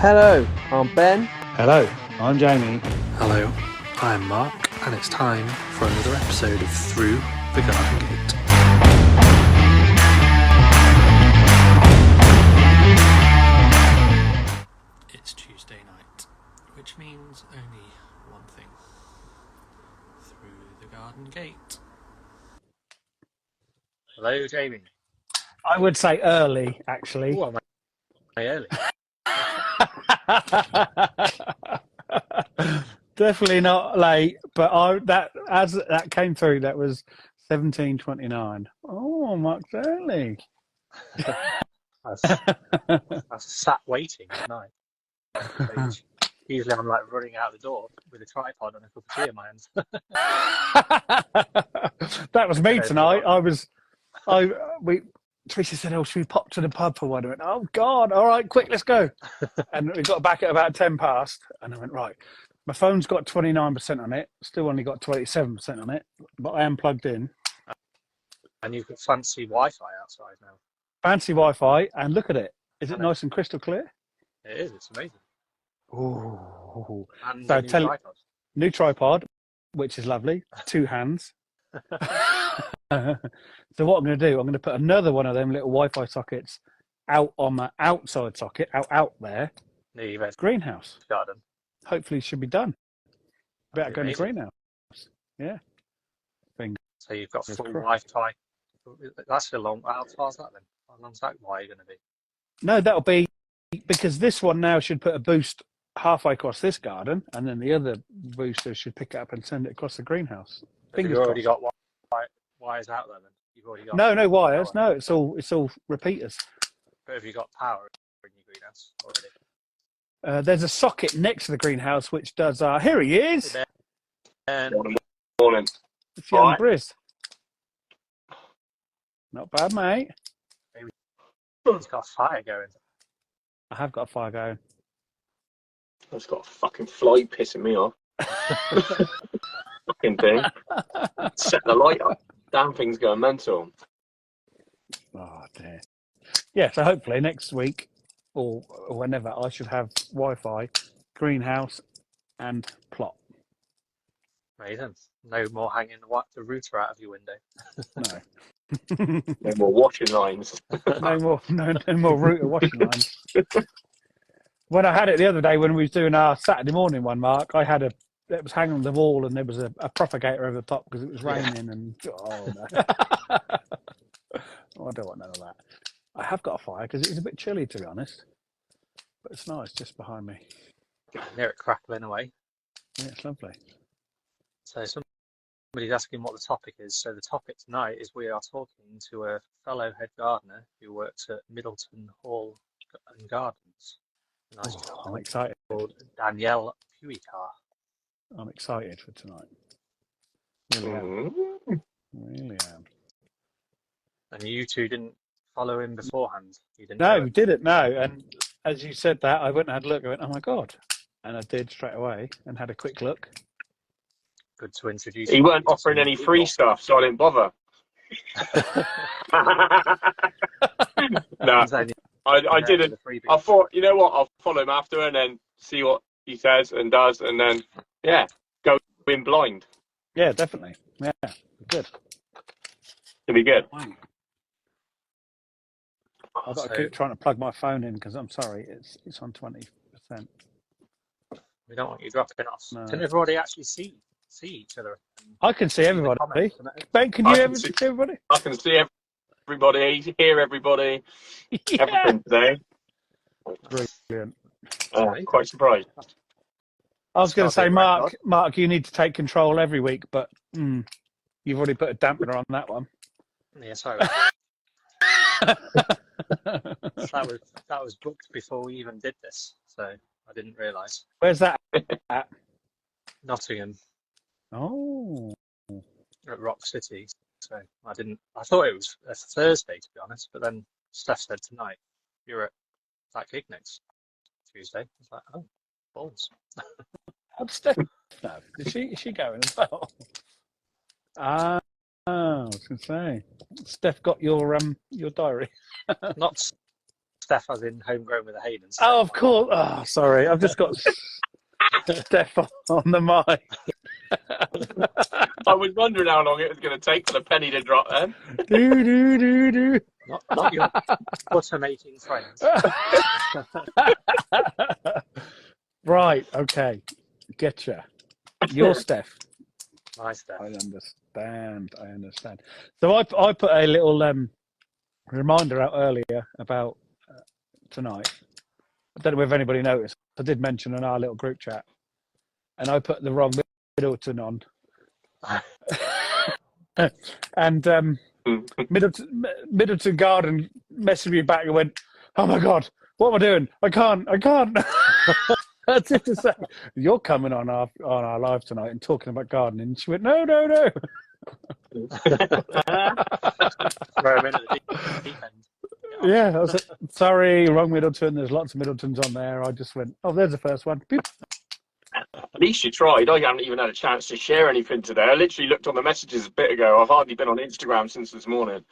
Hello, I'm Ben. Hello, I'm Jamie. Hello, I'm Mark, and it's time for another episode of Through the Garden Gate. It's Tuesday night, which means only one thing. Through the Garden Gate. Hello, Jamie. I would say early, actually. Oh, am I early? Definitely not late, but as that came through, that was 17:29. Oh, Mark's early. I sat waiting at night. Usually I'm like running out the door with a tripod and a cup of tea in my hands. That was me tonight. Teresa said, "Oh, should we pop to the pub for one?" I went, "Oh God, all right, quick, let's go." And we got back at about 10 past, and I went, "Right, my phone's got 29% on it, still only got 27% on it, but I am plugged in." And you've got fancy Wi-Fi outside now. Fancy Wi-Fi, and look at it. Is it nice and crystal clear? It is, it's amazing. Ooh. And So a new tripod. New tripod, which is lovely, 2 hands. So what I'm going to do, I'm going to put another one of them little Wi-Fi sockets out on my outside socket, out there. Near Greenhouse. garden. Hopefully it should be done. Better go to Amazing. greenhouse. Yeah. So you've got full crossed. Wi-Fi. That's a long. How far's that then? How long's that wire going to be? No, that'll be because this one now should put a boost halfway across this garden, and then the other booster should pick it up and send it across the greenhouse. Have you already got wires out there then? You've already got No wires. power. No, it's all repeaters. But have you got power in your greenhouse already? There's a socket next to the greenhouse which does. Here he is. Morning. It's young Right. Briz. Not bad, mate. He's got a fire going. I have got a fire going. I've got a fucking fly pissing me off. Fucking thing. Set the light up. Damn thing's going mental. Oh dear. Yeah, so hopefully next week or whenever I should have Wi-Fi, greenhouse, and plot. Amazing. No more hanging the router out of your window. No. No more washing lines. no more router washing lines. When I had it the other day when we was doing our Saturday morning one, Mark, I had it was hanging on the wall and there was a propagator over the top because it was raining and no. Oh, I don't want none of that. I have got a fire because it is a bit chilly to be honest, but it's nice just behind me. Near it crackling away. Yeah, it's lovely. So somebody's asking what the topic is. So the topic tonight is we are talking to a fellow head gardener who works at Middleton Hall and Gardens. Nice job. I'm excited. Called Danielle Puicar. I'm excited for tonight. Really am. Really am. And you two didn't follow him beforehand? You didn't? No, we didn't. No, and as you said that, I went and had a look. I went, oh my god, and I did straight away and had a quick look. Good to introduce. He weren't offering any free stuff, so I didn't bother. No, I didn't. I thought, you know what, I'll follow him after and then see what he says and does, and then, yeah, go in blind. Yeah, definitely. Yeah, good. It'll be good. I've got to keep trying to plug my phone in because I'm sorry, it's on 20%. We don't want you dropping off. No. Can everybody actually see each other? I can see everybody. Ben, can you ever see everybody? I can see everybody, hear everybody, Yeah. everything today. Brilliant. Quite surprised. I was going to say, Mark, you need to take control every week, but you've already put a dampener on that one. Yeah, sorry. that was booked before we even did this, so I didn't realise. Where's that at? Nottingham. Oh. At Rock City. So I thought it was a Thursday, to be honest, but then Steph said tonight, you're at that gig next Tuesday. I was like, oh, balls. How'd Steph know? Is she going as well? I was going to say, Steph got your diary. Not Steph as in homegrown with a Hayden. Oh, of course. Oh, sorry. I've just got Steph on the mic. I was wondering how long it was going to take for the penny to drop then. Do. Not your butter making friends. Right, okay. Getcha. You're Steph. My Steph. I understand. So I put a little reminder out earlier about tonight. I don't know if anybody noticed. I did mention in our little group chat, and I put the wrong Middleton on. And Middleton Garden messaged me back and went, "Oh my God, what am I doing? I can't." That's it to say, "You're coming on our live tonight and talking about gardening." And she went, "No." Throw him in at the deep end. Yeah, I was like, "Sorry, wrong Middleton. There's lots of Middletons on there." I just went, "Oh, there's the first one." Beep. At least you tried. I haven't even had a chance to share anything today. I literally looked on the messages a bit ago. I've hardly been on Instagram since this morning.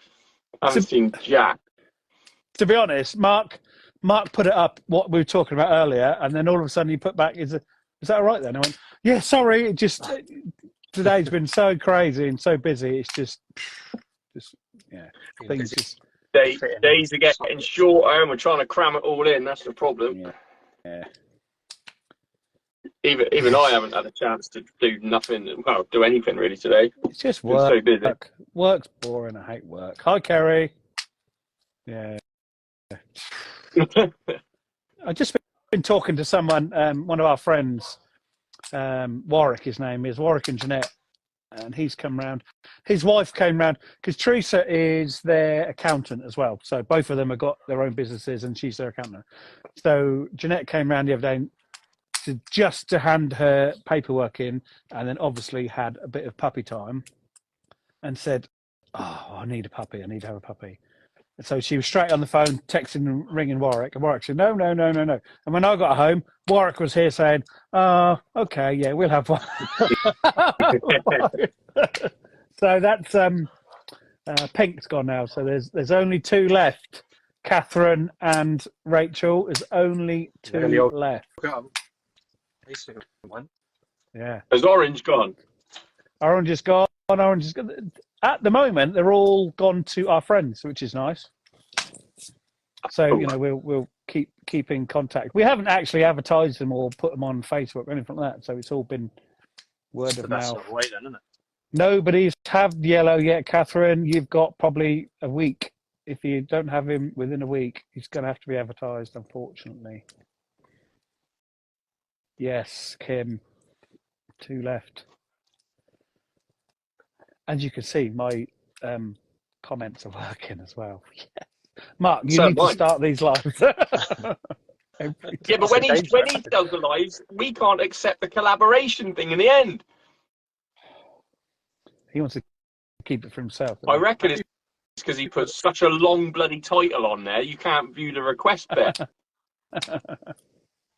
I haven't seen Jack. To be honest, Mark put it up what we were talking about earlier, and then all of a sudden he put back, "Is that all right then?" I went, "Yeah, sorry. It just today's been so crazy and so busy. It's just yeah, things just days are getting shorter, and we're trying to cram it all in. That's the problem. Yeah. Even I haven't had a chance to do anything really today. It's just work. So busy. Work's boring. I hate work. Hi, Kerry. Yeah. I've just been talking to someone, one of our friends, Warwick, his name is, Warwick and Jeanette, and he's come round. His wife came round because Teresa is their accountant as well. So both of them have got their own businesses and she's their accountant. So Jeanette came round the other day to hand her paperwork in, and then obviously had a bit of puppy time and said, "Oh, I need a puppy. I need to have a puppy." And so she was straight on the phone, texting and ringing Warwick. And Warwick said, no. And when I got home, Warwick was here saying, "Oh, okay, yeah, we'll have one." So that's Pink's gone now. So there's only two left. Catherine and Rachel. There's only two left. Yeah. Has Orange gone? Orange is gone. At the moment, they're all gone to our friends, which is nice. So we'll keep in contact. We haven't actually advertised them or put them on Facebook or anything like that. So it's all been word of mouth. Sort of way, then, isn't it? Nobody's have Yellow yet, Catherine. You've got probably a week. If you don't have him within a week, he's going to have to be advertised, unfortunately. Yes, Kim. Two left. As you can see, my comments are working as well. Yes. Mark, you need to start these lives. Yeah, but when he does the lives, we can't accept the collaboration thing in the end. He wants to keep it for himself. I reckon it's because he put such a long bloody title on there, you can't view the request bit.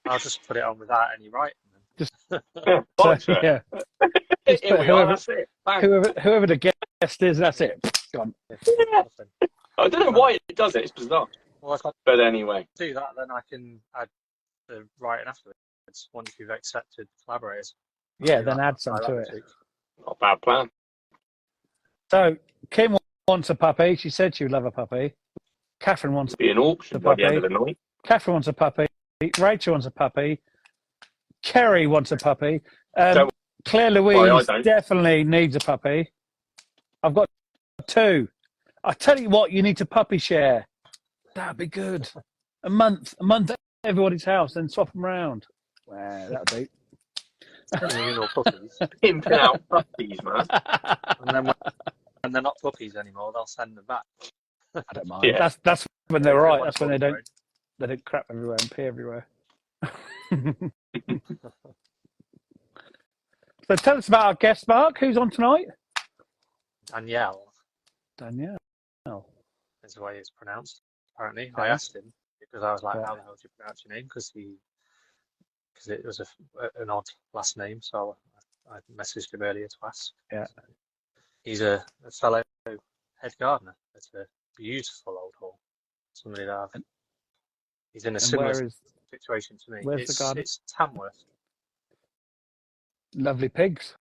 I'll just put it on without any writing. Yeah. Here we are, that's it. Whoever the guest is, that's it. Gone. Yeah. I don't know why it does it. It's bizarre. Well, if I but anyway, do that, then I can add the writing afterwards. Once you've accepted collaborators. Yeah, then add some to it. Not a bad plan. So Kim wants a puppy. She said she would love a puppy. Catherine wants be an auction by the end of the night. Catherine wants a puppy. Rachel wants a puppy. Kerry wants a puppy. Claire Louise definitely needs a puppy. I've got two. I tell you what, you need to puppy share. That'd be good. A month at everybody's house, then swap them around. Wow, that'd be. Pimping out puppies, man. And then when they're not puppies anymore, they'll send them back. I don't mind. Yeah. That's when they're right. That's when they don't crap everywhere and pee everywhere. So tell us about our guest, Mark. Who's on tonight? Danielle. Is the way it's pronounced, apparently. Yeah. I asked him because I was like, how the hell do you pronounce your name? Because it was an odd last name, so I messaged him earlier to ask. Yeah. So he's a fellow head gardener. It's a beautiful old hall. Somebody that I've He's in a And similar situation to me. where's the garden? It's Tamworth. Lovely pigs.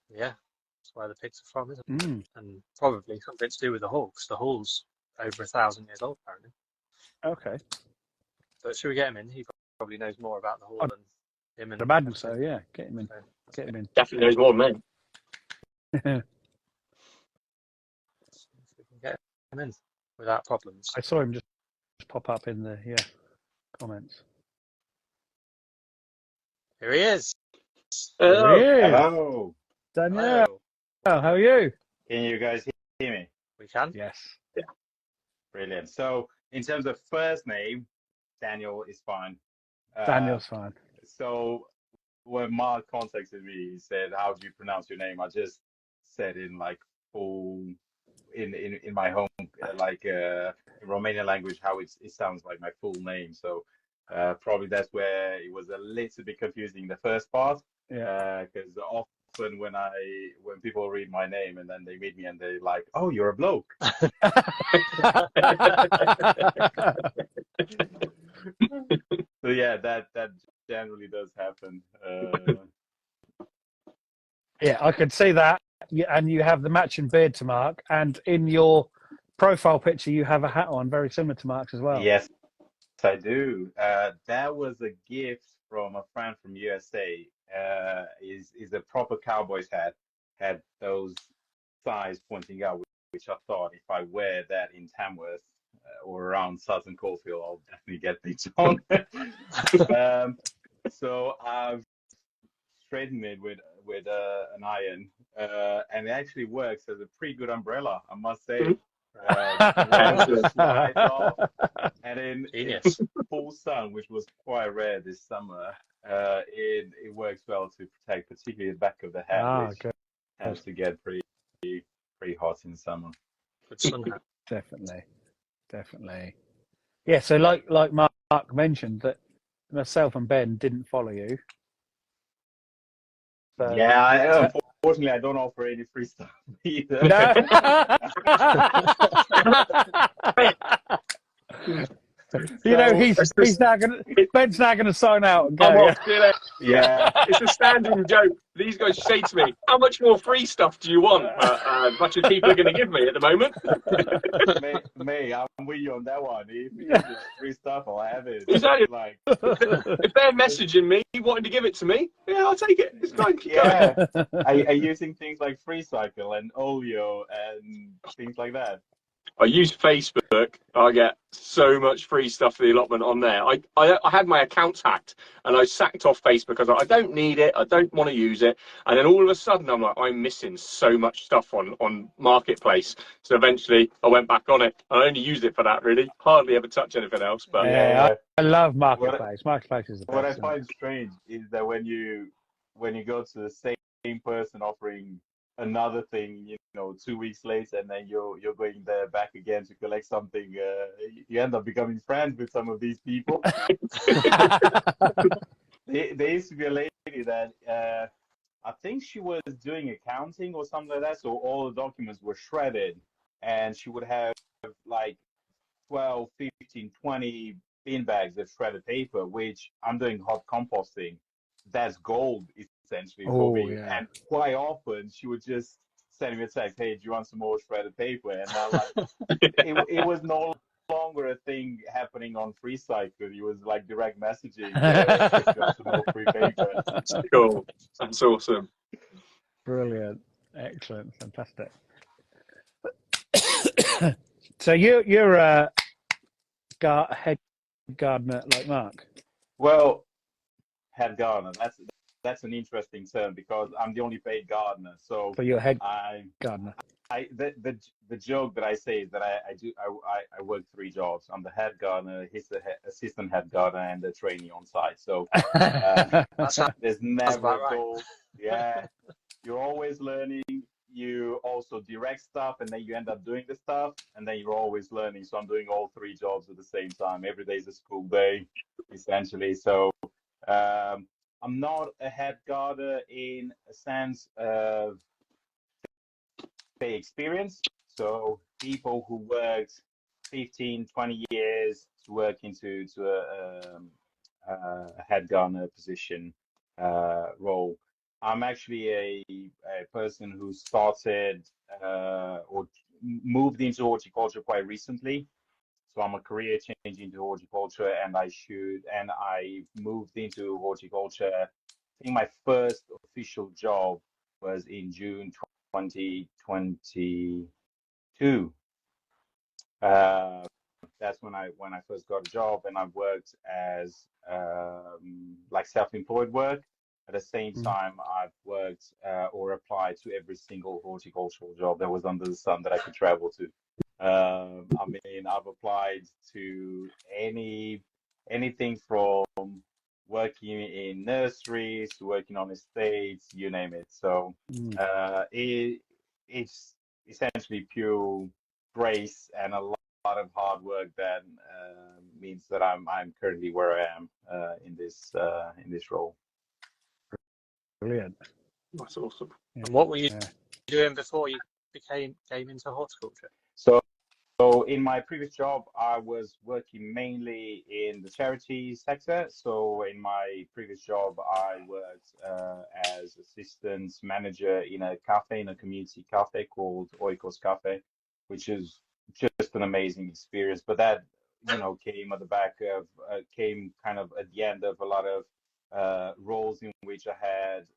Yeah, that's where the pigs are from, isn't it? Mm. And probably something to do with the hull, because the hull's over 1,000 years old, apparently. Okay. But should we get him in? He probably knows more about the hull than him. And I imagine so. Yeah, get him in. So, Get him in. Definitely knows more than me. see if we can get him in without problems. I saw him just pop up in the comments. Here he is. There he is. Hello. Daniel, Hello. how are you? Can you guys hear me? We can. Yes. Brilliant. So, in terms of first name, Daniel is fine. Daniel's fine. So, when Mark contacted me, he said, "How do you pronounce your name?" I just said in like full in my home in Romanian language how it sounds like my full name. So, probably that's where it was a little bit confusing the first part. Yeah. Because often when people read my name and then they meet me and they're like, "Oh, you're a bloke." So yeah, that generally does happen. Yeah, I could see that. Yeah, and you have the matching beard to Mark, and in your profile picture you have a hat on very similar to Mark's as well. Yes, I do. That was a gift from a friend from USA. Is a proper cowboy's hat. Had those sides pointing out, which I thought if I wear that in Tamworth or around Southern Caulfield, I'll definitely get things on. So I've straightened it with an iron, and it actually works as a pretty good umbrella, I must say. Slides off, and in full sun, which was quite rare this summer, it works well to protect, particularly the back of the head, which tends to get pretty hot in summer. Good sun hat. Definitely. Yeah. So like Mark mentioned that myself and Ben didn't follow you. So, yeah, unfortunately, I don't offer any free stuff either. No. Ben's now gonna sign out and go. I'm off. Yeah. It's a standing joke. These guys say to me, "How much more free stuff do you want?" As much as people are going to give me at the moment. May, I'm with you on that one. If it's free stuff, I'll have it. Exactly. Like, if they're messaging me wanting to give it to me, yeah, I'll take it. It's fine. Yeah. Are using things like FreeCycle and Olio and things like that? I use Facebook. I get so much free stuff for the allotment on there. I had my accounts hacked and I sacked off Facebook because I don't need it. I don't want to use it. And then all of a sudden I'm like, I'm missing so much stuff on Marketplace. So eventually I went back on it. I only use it for that really. Hardly ever touch anything else. But yeah. I love Marketplace. Marketplace is the best. What I find strange is that when you go to the same person offering another thing, 2 weeks later, and then you're going there back again to collect something, you end up becoming friends with some of these people. There used to be a lady that I think she was doing accounting or something like that, so all the documents were shredded, and she would have like 12, 15, 20 bin bags of shredded paper, which I'm doing hot composting. That's gold essentially for me. Yeah. And quite often she would just send me a text, "Hey, do you want some more shredded paper?" And I'm like, it was no longer a thing happening on FreeCycle. It was like direct messaging. Got some more free paper. That's cool. That's awesome. Brilliant. Excellent. Fantastic. So you're a head gardener like Mark? Well, head gardener. That's an interesting term because I'm the only paid gardener. So you're a head gardener. The joke that I say is that I work 3 jobs. I'm the head gardener, he's the assistant head gardener, and the trainee on site. So there's never a goal. Yeah, you're always learning. You also direct stuff, and then you end up doing the stuff, and then you're always learning. So I'm doing all 3 jobs at the same time. Every day is a school day, essentially. So I'm not a head gardener in a sense of pay experience. So people who worked 15, 20 years to work into a head gardener position role. I'm actually a person who started or moved into horticulture quite recently. So I'm a career change into horticulture, and I moved into horticulture. I think my first official job was in June 2022. Uh, that's when I first got a job, and I worked as like self-employed work. At the same time, I've worked or applied to every single horticultural job that was under the sun that I could travel to. I mean, I've applied to anything from working in nurseries to working on estates, you name it. So it's essentially pure grace and a lot of hard work that means that I'm currently where I am in this role. Brilliant. That's awesome. Yeah. And what were you doing before you came into horticulture? So in my previous job, I was working mainly in the charity sector. So in my previous job, I worked as assistant manager in a cafe, in a community cafe called Oikos Cafe, which is just an amazing experience. But that, came at the back of, came kind of at the end of a lot of roles in which I had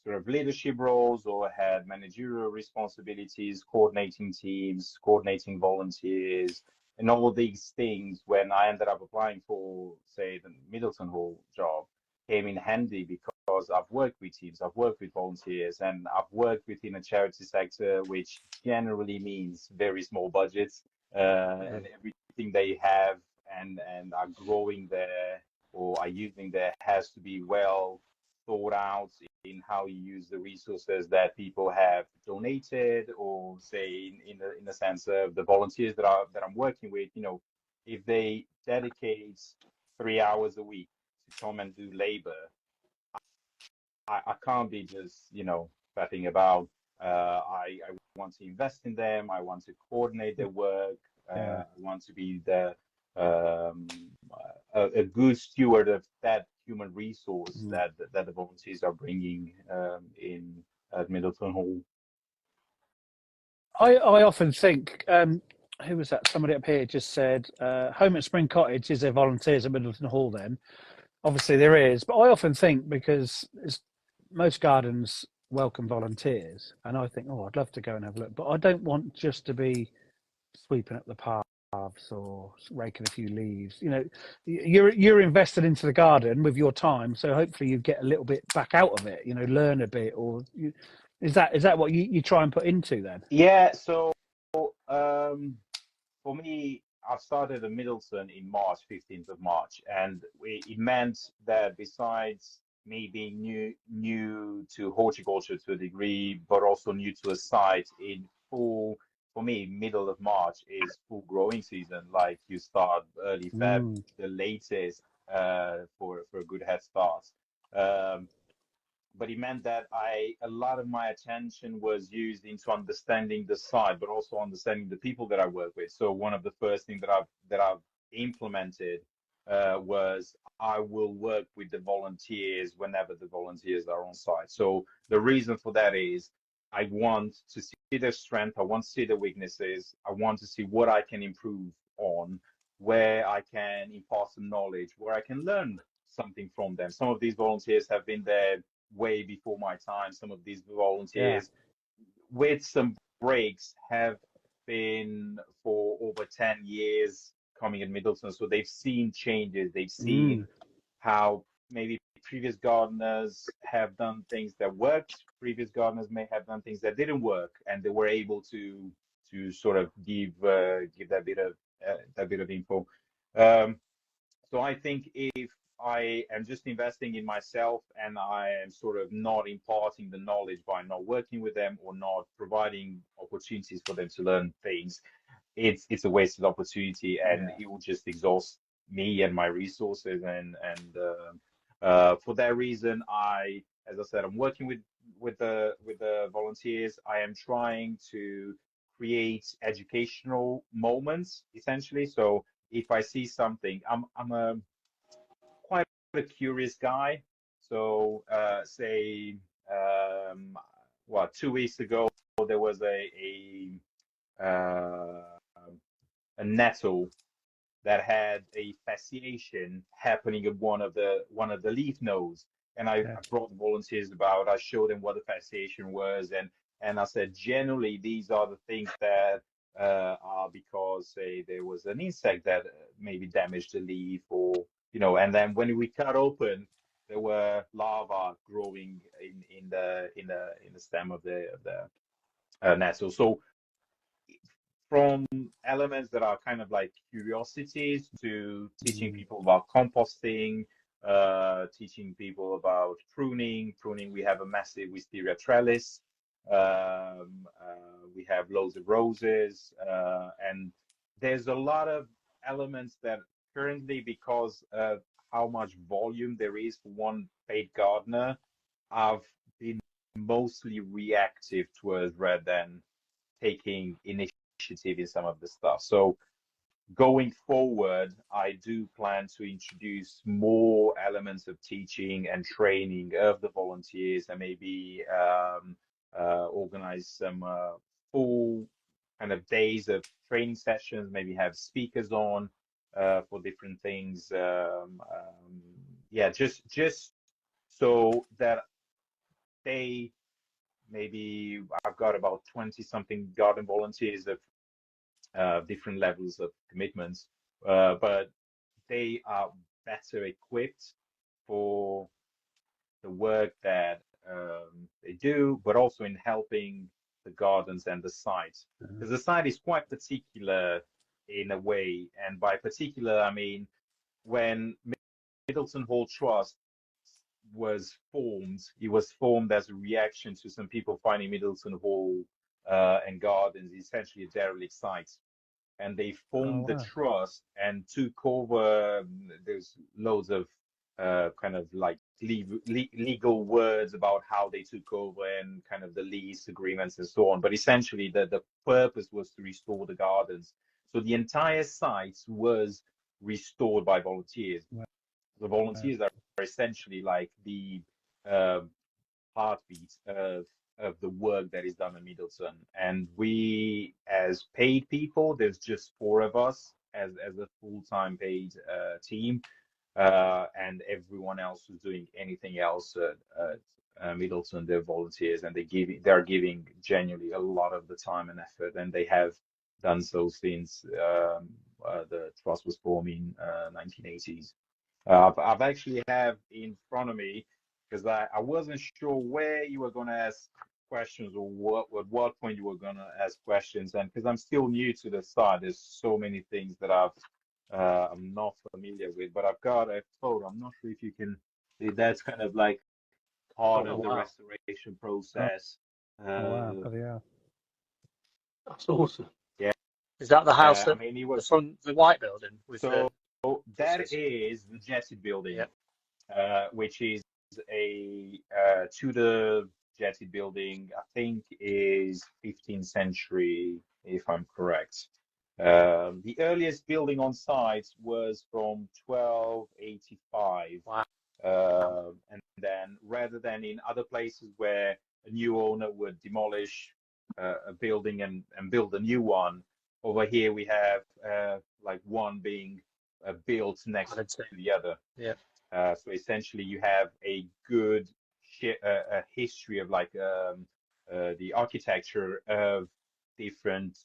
sort of leadership roles or had managerial responsibilities, coordinating teams, coordinating volunteers, and all these things. When I ended up applying for, say, the Middleton Hall job, came in handy because I've worked with teams, I've worked with volunteers, and I've worked within a charity sector, which generally means very small budgets, and everything they have and are growing there or are using there has to be well thought out in how you use the resources that people have donated, or say in the sense of the volunteers that I'm working with. If they dedicate 3 hours a week to come and do labor, I can't be just faffing about. I want to invest in them. I want to coordinate their work. I want to be um, a good steward of that human resource that the volunteers are bringing in at Middleton Hall. I often think, who was that? Somebody up here just said, home at Spring Cottage, is there volunteers at Middleton Hall then? Obviously there is, but I often think, because most gardens welcome volunteers, and I think, I'd love to go and have a look, but I don't want just to be sweeping up the paths or raking a few leaves. You're invested into the garden with your time, so hopefully you get a little bit back out of it. Learn a bit, or is that what you try and put into then? Yeah. So for me, I started at Middleton in March, 15th of March, and it meant that besides me being new to horticulture to a degree, but also new to a site, for me, middle of March is full growing season. Like, you start early Feb, the latest, for a good head start. But it meant that a lot of my attention was used into understanding the site, but also understanding the people that I work with. So one of the first things that I've implemented was I will work with the volunteers whenever the volunteers are on site. So the reason for that is I want to see their strength, I want to see their weaknesses, I want to see what I can improve on, where I can impart some knowledge, where I can learn something from them. Some of these volunteers have been there way before my time. Some of these volunteers, with some breaks, have been for over 10 years coming in Middleton. So they've seen changes. They've seen how maybe previous gardeners have done things that worked. Previous gardeners may have done things that didn't work, and they were able to sort of give that bit of info. So I think if I am just investing in myself and I am sort of not imparting the knowledge by not working with them or not providing opportunities for them to learn things, it's a wasted opportunity, and it will just exhaust me and my resources. And for that reason, as I said, I'm working with the volunteers. I am trying to create educational moments essentially. So if I see something, I'm a quite a curious guy. So say what 2 weeks ago there was a nettle that had a fasciation happening at one of the leaf nodes. And I brought volunteers about. I showed them what the fasciation was, and I said generally these are the things that are because say there was an insect that maybe damaged the leaf, or and then when we cut open, there were larvae growing in the stem of the nettle. So from elements that are kind of like curiosities to teaching people about composting, teaching people about pruning. Pruning, we have a massive wisteria trellis. We have loads of roses, and there's a lot of elements that currently, because of how much volume there is for one paid gardener, I've been mostly reactive towards rather than taking initiative in some of the stuff. So going forward, I do plan to introduce more elements of teaching and training of the volunteers, and maybe organize some full kind of days of training sessions, maybe have speakers on for different things. Yeah, just so that they maybe I've got about 20 something garden volunteers of different levels of commitments, but they are better equipped for the work that they do, but also in helping the gardens and the site. Because the site is quite particular in a way, and by particular, I mean when Middleton Hall Trust was formed, it was formed as a reaction to some people finding Middleton Hall and Gardens essentially a derelict site. And they formed the trust and took over. There's loads of kind of like legal words about how they took over and kind of the lease agreements and so on. But essentially, the purpose was to restore the gardens. So the entire site was restored by volunteers. The volunteers are essentially like the heartbeat of the work that is done in Middleton. And we, as paid people, there's just 4 of us as a full-time paid team, and everyone else who's doing anything else at Middleton, they're volunteers, and they're giving genuinely a lot of the time and effort, and they have done so since the trust was formed in 1980s. I've actually have in front of me, because I wasn't sure where you were going to ask questions, or at what point you were going to ask questions, and because I'm still new to the site, there's so many things that I'm not familiar with. But I've got a photo. I'm not sure if you can see. That's kind of like part of the restoration process. Wow, yeah. That's awesome. Yeah. Is that the house that I mean, it was the white building with so that is the jetted building, which is a Tudor jetted building. I think is 15th century, if I'm correct. The earliest building on site was from 1285. Wow. And then rather than in other places where a new owner would demolish a building and build a new one, over here we have like one being built next to the other. Yeah. So essentially, you have a good history of like the architecture of different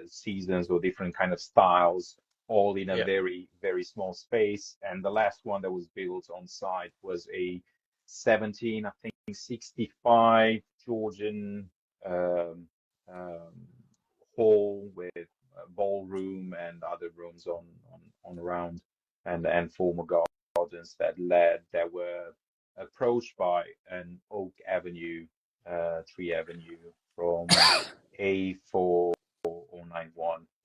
seasons or different kind of styles, all in a very, very small space. And the last one that was built on site was a 65 Georgian hall with a ballroom and other rooms on around, and former gardens that were approached by an oak avenue, tree avenue from A4091,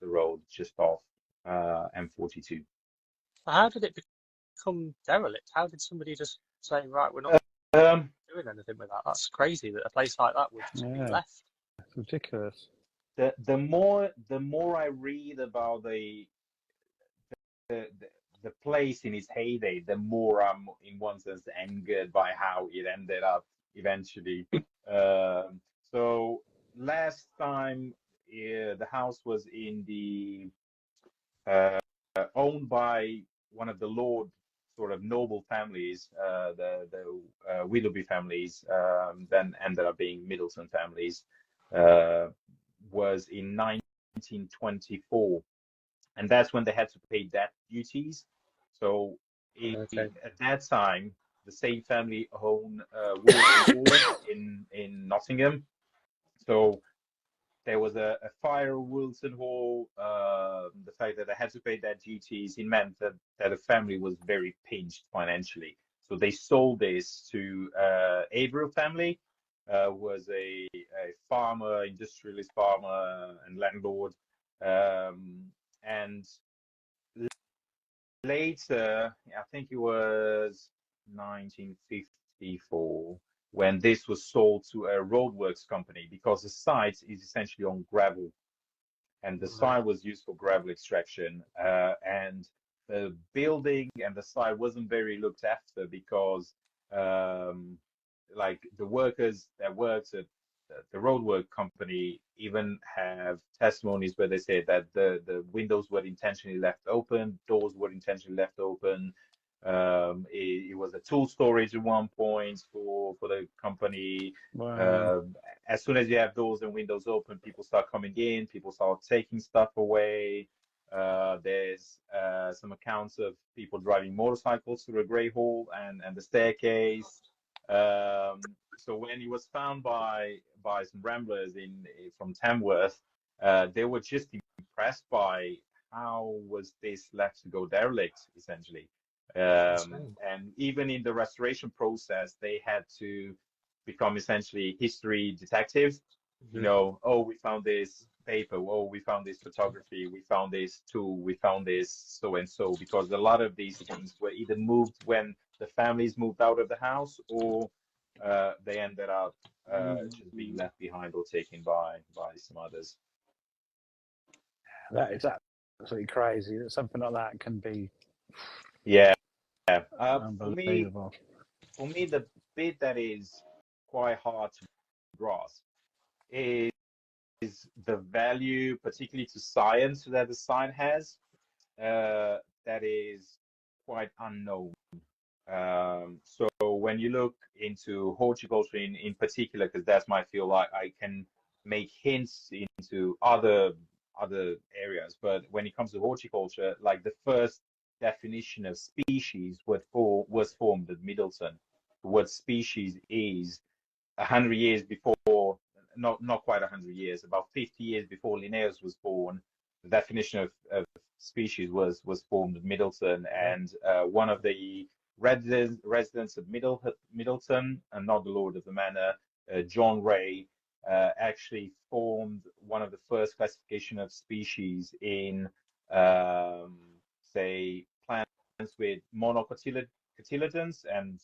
the road just off M42. How did it become derelict? How did somebody just say, right, we're not doing anything with that? That's crazy that a place like that would just be left. It's ridiculous. the more I read about the, the the place in its heyday, the more I'm in one sense angered by how it ended up eventually. Um, so last time, the house was in the uh, owned by one of the lord sort of noble families, the Willoughby families, then ended up being Middleton families, uh, was in 1924, and that's when they had to pay debt duties. So Okay. at that time, the same family owned Woolton Hall in Nottingham. So there was a fire at Wilson Hall. The fact that they had to pay their duties, it meant that the family was very pinched financially. So they sold this to Averill family, was a farmer, industrialist farmer and landlord. And later, I think it was 1954, when this was sold to a roadworks company because the site is essentially on gravel, and the site was used for gravel extraction. And the building and the site wasn't very looked after because, like the workers that worked at the roadwork company even have testimonies where they say that the windows were intentionally left open, doors were intentionally left open. It was a tool storage at one point for the company. Wow. As soon as you have doors and windows open, people start coming in, people start taking stuff away. There's some accounts of people driving motorcycles through a grey hall and the staircase. So when he was found by some ramblers from Tamworth, they were just impressed by how was this left to go derelict, essentially. And even in the restoration process, they had to become essentially history detectives. You know, oh, we found this paper, oh, we found this photography, we found this tool, we found this so and so, because a lot of these things were either moved when the families moved out of the house, or they ended up just being left behind or taken by some others. That is absolutely crazy that something like that can be Yeah. unbelievable. For me, the bit that is quite hard to grasp is the value, particularly to science, that the site has, that is quite unknown. So when you look into horticulture in particular, because that's my field, like I can make hints into other areas, but when it comes to horticulture, like the first definition of species was formed at Middleton. What species is 100 years before, not quite 100 years, about 50 years before Linnaeus was born. The definition of species was formed at Middleton, and one of the residents of Middleton, and not the Lord of the Manor, John Ray, actually formed one of the first classification of species in, say, plants with monocotyledons and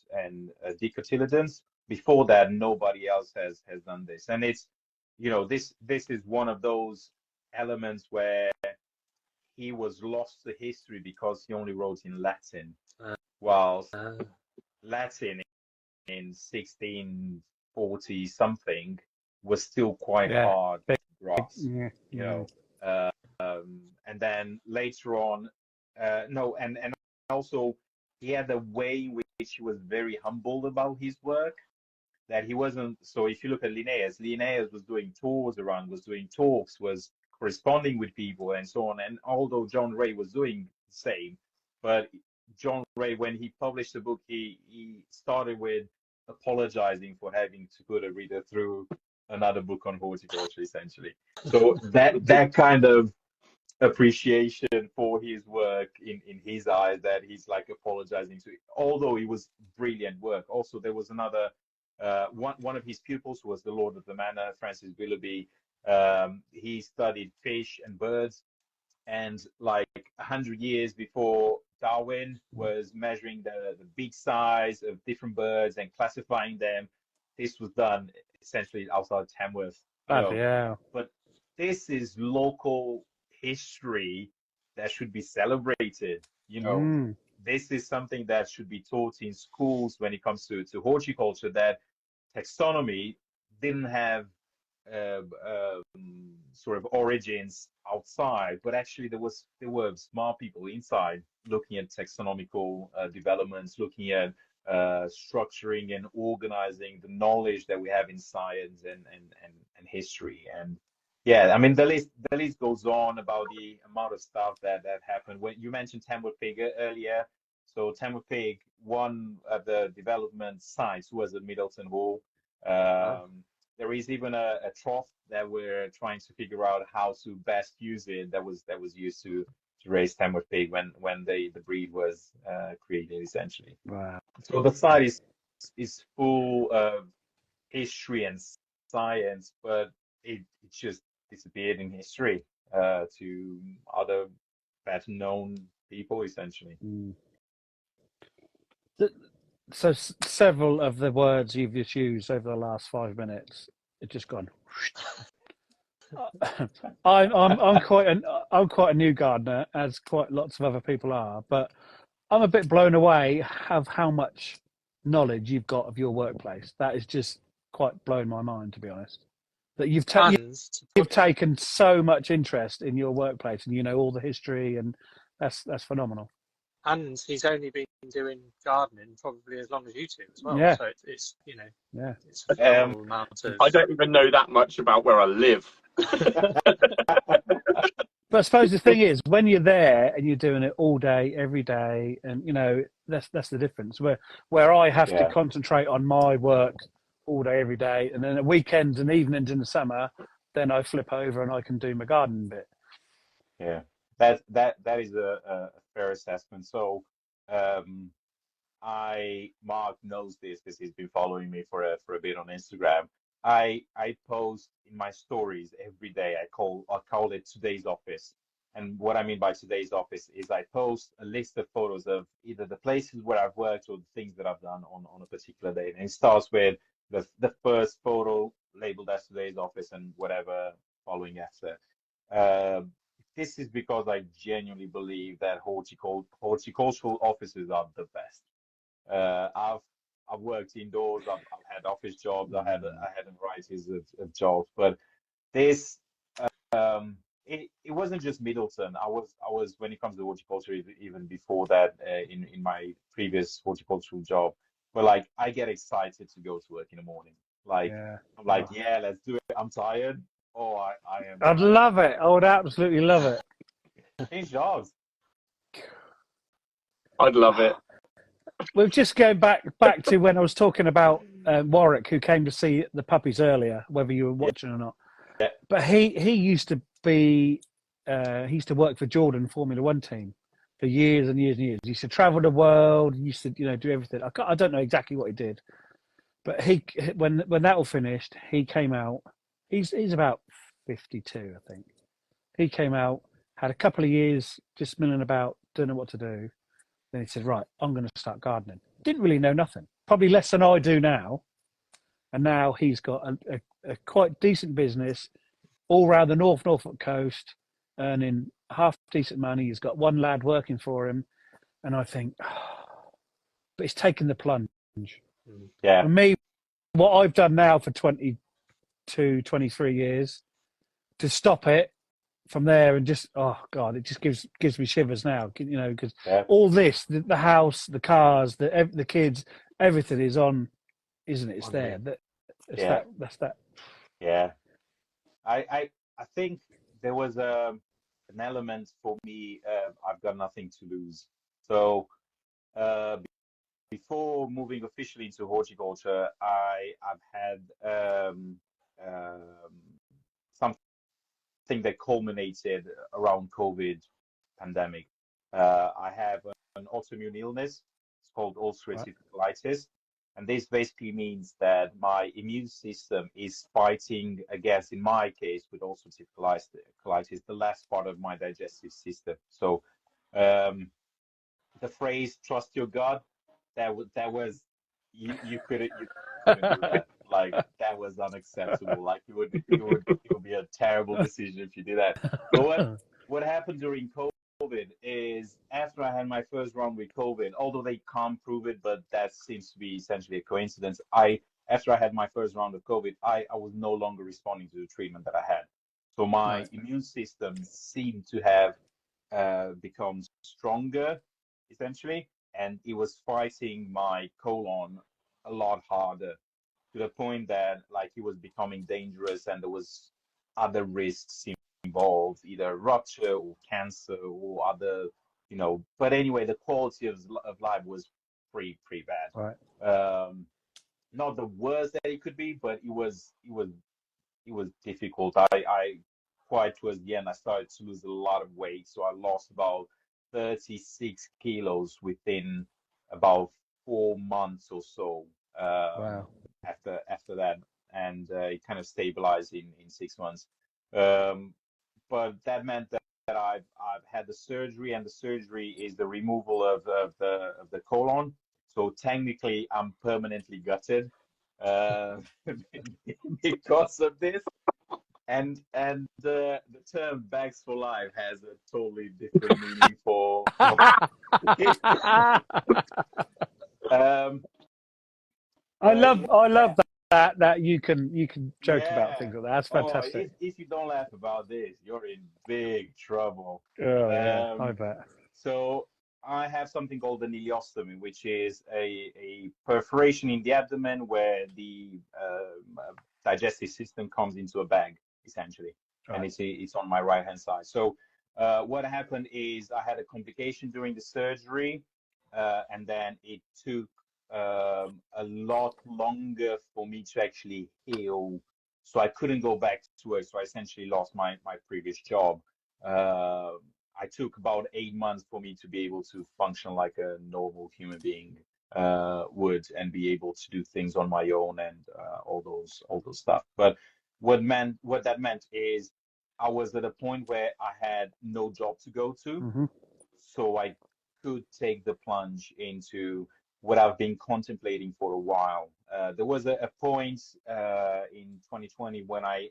dicotyledons. Before that, nobody else has done this, and it's, this is one of those elements where he was lost to history because he only wrote in Latin, whilst Latin in 1640 something was still quite hard to grasp. And then later on, no, and also he had a way in which he was very humble about his work. That he wasn't. So if you look at Linnaeus was doing tours around, was doing talks, was corresponding with people and so on. And although John Ray was doing the same, but John Ray, when he published the book, he started with apologizing for having to put a reader through another book on horticulture, essentially. So that kind of appreciation for his work in his eyes, that he's like apologizing to, although it was brilliant work. Also, there was another one of his pupils was the Lord of the Manor, Francis Willoughby. He studied fish and birds, and like 100 years before Darwin was measuring the beak size of different birds and classifying them, this was done essentially outside Tamworth. Yeah. But this is local history that should be celebrated. This is something that should be taught in schools when it comes to horticulture, that taxonomy didn't have sort of origins outside, but actually there were smart people inside looking at taxonomical developments, looking at structuring and organizing the knowledge that we have in science and history. And yeah, I mean the list goes on about the amount of stuff that happened. When you mentioned Tamworth Pig earlier, so Tamworth Pig, one of the development sites was at Middleton Hall. There is even a trough that we're trying to figure out how to best use it. That was used to raise Tamworth Pig when the breed was created, essentially. Wow. So the site is full of history and science, but it just disappeared in history to other better known people, essentially. So several of the words you've just used over the last 5 minutes, it's just gone. I'm quite a new gardener, as quite lots of other people are, but I'm a bit blown away of how much knowledge you've got of your workplace. That is just quite blown my mind, to be honest. That you've taken so much interest in your workplace, and you know all the history, and that's phenomenal. And he's only been doing gardening probably as long as you two as well. Yeah. So it's Yeah. it's a phenomenal amount of. I don't even know that much about where I live. But I suppose the thing is, when you're there and you're doing it all day, every day, and that's the difference. Where I have to concentrate on my work all day, every day, and then at weekends and evenings in the summer, then I flip over and I can do my gardening bit. Yeah, that is a fair assessment. So, Mark knows this because he's been following me for a bit on Instagram. I post in my stories every day. I call it today's office. And what I mean by today's office is I post a list of photos of either the places where I've worked or the things that I've done on a particular day. And it starts with the first photo labeled as today's office and whatever following after. This is because I genuinely believe that horticultural offices are the best. I've worked indoors. I've had office jobs. I had a varieties of jobs, but this it wasn't just Middleton. I was when it comes to horticulture even before that in my previous horticultural job. But like I get excited to go to work in the morning. Like I'm like, yeah, let's do it. I'm tired. Oh, I am. I'd love it. I would absolutely love it. Change jobs. I'd love it. We'll just go back to when I was talking about Warwick, who came to see the puppies earlier, whether you were watching or not. Yeah. But he used to be he used to work for Jordan Formula One team for years and years and years. He used to travel the world. He used to do everything. I don't know exactly what he did, but when that all finished, he came out. He's about 52, I think. He came out, had a couple of years just milling about, don't know what to do. Then he said, right, I'm going to start gardening. Didn't really know nothing, probably less than I do now. And now he's got a quite decent business all around the Norfolk coast, earning half decent money. He's got one lad working for him. And I think, but he's taken the plunge. Yeah. For me, what I've done now for 23 years, to stop it from there and just, oh God, it just gives me shivers now, because all this, the house, the cars, the kids, everything is on, isn't it? It's there. That's that. Yeah. I think there was an element for me. I've got nothing to lose. So before moving officially into horticulture, I've had something that culminated around COVID pandemic. I have an autoimmune illness. It's called ulcerative colitis. And this basically means that my immune system is fighting against, in my case, with ulcerative colitis, the last part of my digestive system. So the phrase "trust your gut," that was you couldn't do that. Like that was unacceptable. Like it would be a terrible decision if you did that. But what happened during COVID is after I had my first round with COVID, although they can't prove it, but that seems to be essentially a coincidence. After I had my first round of COVID, I was no longer responding to the treatment that I had. So my Right. immune system seemed to have become stronger, essentially, and it was fighting my colon a lot harder to the point that like it was becoming dangerous and there was other risks involved, either rupture or cancer or other, But anyway, the quality of life was pretty bad. Right. Not the worst that it could be, but it was difficult. I quite towards the end, I started to lose a lot of weight, so I lost about 36 kilos within about 4 months or so. Wow. After that, and it kind of stabilized in 6 months. Um, but that meant that I've had the surgery, and the surgery is the removal of the colon. So technically, I'm permanently gutted uh, because of this. And the term "bags for life" has a totally different meaning for. um, I but love that you can joke about yeah. things like that. That's Oh, fantastic. if you don't laugh about this, you're in big trouble. Oh yeah, I Um, bet. so I have something called an ileostomy, which is a perforation in the abdomen where the digestive system comes into a bag, essentially, and Right. it's on my right hand side. So what happened is I had a complication during the surgery, and then it took a lot longer for me to actually heal. So I couldn't go back to work. So I essentially lost my previous job. Uh, I took about 8 months for me to be able to function like a normal human being would and be able to do things on my own and all those stuff. But what that meant is I was at a point where I had no job to go to, Hmm. so I could take the plunge into what I've been contemplating for a while. There was a point in 2020 when I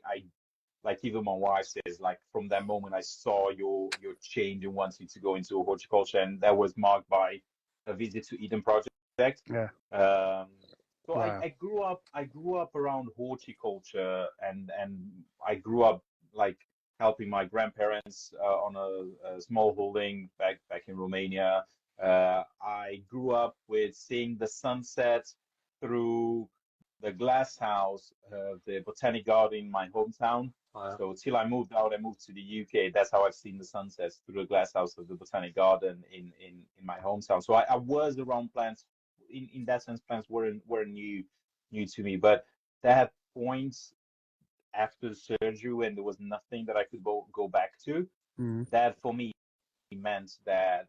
like even my wife says like from that moment I saw your change and wanting to go into horticulture, and that was marked by a visit to Eden Project. Yeah. Um, so I, Wow. I grew up around horticulture, and I grew up like helping my grandparents on a small holding back in Romania. I grew up with seeing the sunset through the glass house of the Botanic Garden in my hometown. Wow. So till I moved to the UK. That's how I've seen the sunsets through the glass house of the Botanic Garden in my hometown. So I was around plants. In that sense, plants weren't new to me. But that point after surgery, when there was nothing that I could go back to, Mm. that for me meant that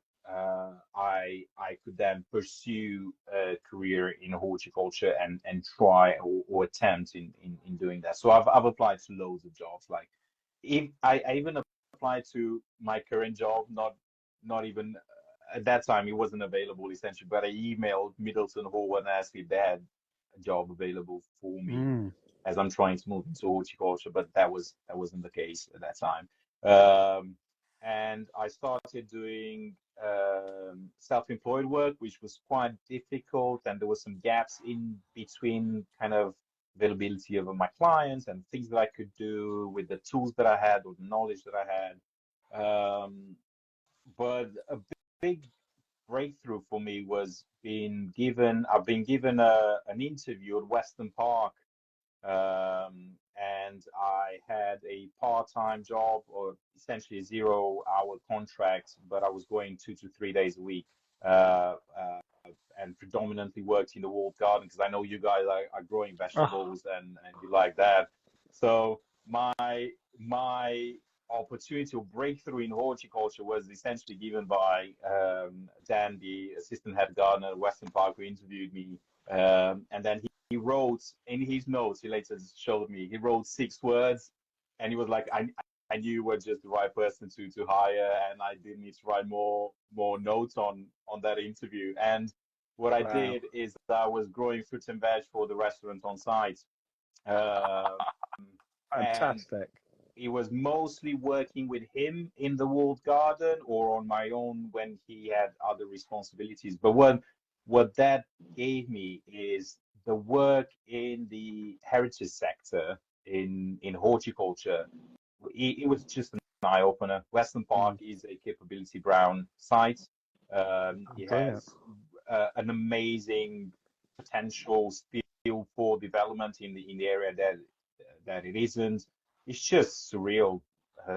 I could then pursue a career in horticulture and try or attempt in doing that. So I've applied to loads of jobs. Like if I even applied to my current job, not even at that time it wasn't available essentially, but I emailed Middleton Hall and asked if they had a job available for me Mm. as I'm trying to move into horticulture, but that wasn't the case at that time. Um, and I started doing self-employed work, which was quite difficult, and there was some gaps in between kind of availability of my clients and things that I could do with the tools that I had or the knowledge that I had. But a big breakthrough for me was I've been given an interview at Western Park, and I had a part-time job or essentially a 0-hour contract, but I was going 2 to 3 days a week, uh, uh, and predominantly worked in the walled garden because I know you guys are growing Oh, vegetables and you like that. So my opportunity or breakthrough in horticulture was essentially given by Dan, the assistant head gardener at Western Park, who interviewed me, and then he wrote in his notes. He later showed me. He wrote 6 words, and he was like, "I knew you were just the right person to hire, and I didn't need to write more notes on that interview." And what I wow. did is I was growing fruits and veg for the restaurant on site, Um, and Fantastic. it was mostly working with him in the walled garden or on my own when he had other responsibilities. But what that gave me is the work in the heritage sector in horticulture. It was just an eye opener. Western Park is a capability brown site. It Brilliant. has an amazing potential still for development in the area that it isn't. It's just surreal,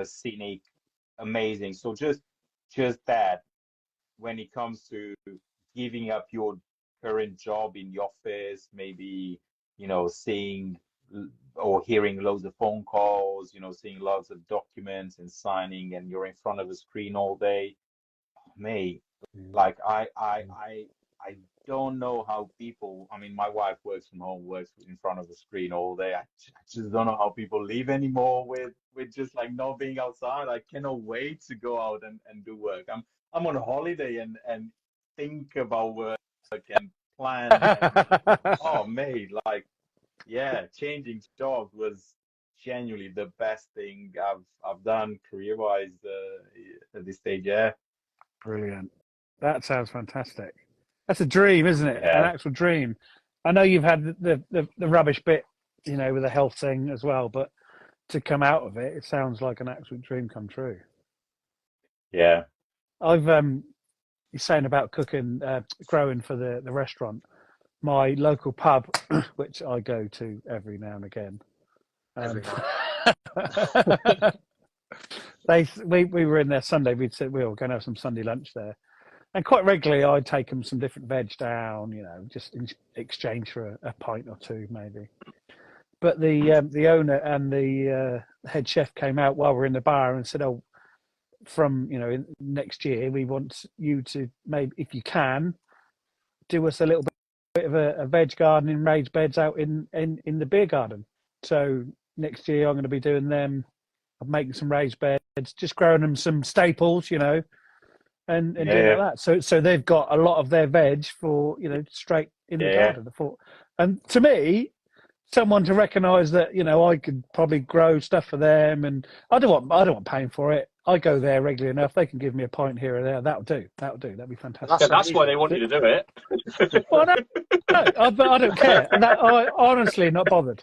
scenic, amazing. So just that when it comes to giving up your current job in the office, maybe, seeing or hearing loads of phone calls, seeing lots of documents and signing, and you're in front of a screen all day. Mate, like I don't know how people. I mean, my wife works from home, works in front of the screen all day. I just don't know how people live anymore with just like not being outside. I cannot wait to go out and do work. I'm on holiday and think about work and plan. Oh, mate, like yeah, changing jobs was genuinely the best thing I've done career-wise at this stage. Yeah, Brilliant. That sounds fantastic. That's a dream, isn't it? An yeah, actual dream. I know you've had the rubbish bit, with the health thing as well, but to come out of it, it sounds like an absolute dream come true. yeah. I've you're saying about cooking, growing for the restaurant. My local pub, which I go to every now and again. Every Um, we were in there Sunday. We'd said we were going to have some Sunday lunch there, and quite regularly I'd take them some different veg down, just in exchange for a pint or two maybe. But the owner and the head chef came out while we're in the bar and said, "Oh, from next year we want you to maybe, if you can, do us a little bit of a veg garden in raised beds out in the beer garden. So next year I'm going to be doing them. I'm making some raised beds, just growing them some staples, and doing Yeah, like that. So they've got a lot of their veg for straight in the yeah, garden. I thought, and to me, someone to recognise that I could probably grow stuff for them, and I don't want paying for it. I go there regularly enough. They can give me a pint here or there. That'll do. That'd be fantastic. Yeah, That's that's why they amazing. want you to do it. Well, no, but I don't care. I honestly not bothered.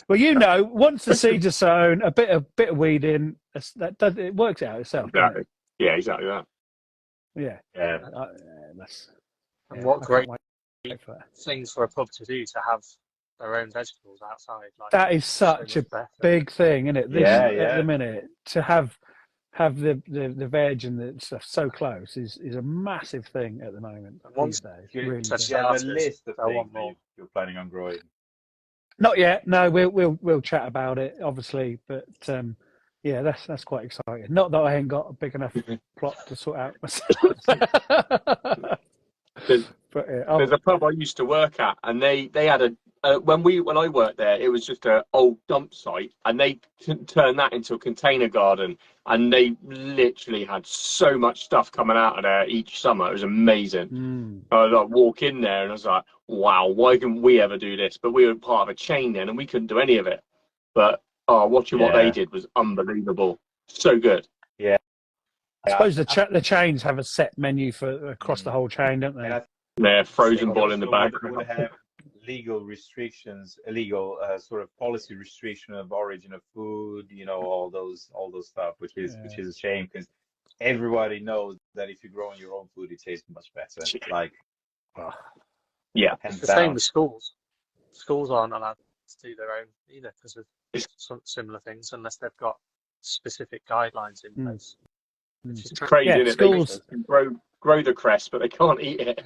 Well, once the seeds are sown, a bit of weeding, it works out itself, doesn't Exactly. it? Yeah, exactly that. Yeah. yeah. That's, And what I great can't wait for that. things for a pub to do to have their own vegetables outside. Like, That is so such much a better. big thing, isn't it? This Yeah, at yeah. the minute to have the veg and the stuff so close is a massive thing at the moment And these once days. Do you, Really do is. you have a starters, list of they'll things want that more. you're planning on growing? Not yet. No, we'll chat about it, obviously, but yeah, that's quite exciting. Not that I ain't got a big enough plot to sort out myself. There's, But there's a pub I used to work at, and they had when I worked there, it was just an old dump site, and they turned that into a container garden, and they literally had so much stuff coming out of there each summer. It was amazing. I was like, walk in there, and I was like, wow, why didn't we ever do this? But we were part of a chain then, and we couldn't do any of it. But watching what they Yeah, did was unbelievable. So good. yeah. I suppose the chains have a set menu for across the whole chain, don't they? And I Yeah, frozen think ball they in the also bag. would have legal restrictions, illegal sort of policy restriction of origin of food, all those stuff, which is a shame because everybody knows that if you're growing your own food, it tastes much better. Like Yeah. hands It's the same down. with schools. Schools aren't allowed to do their own either because of It's- some similar things unless they've got specific guidelines in place. Which is It's crazy, Yeah, isn't it? schools. They can grow the cress, but they can't eat it.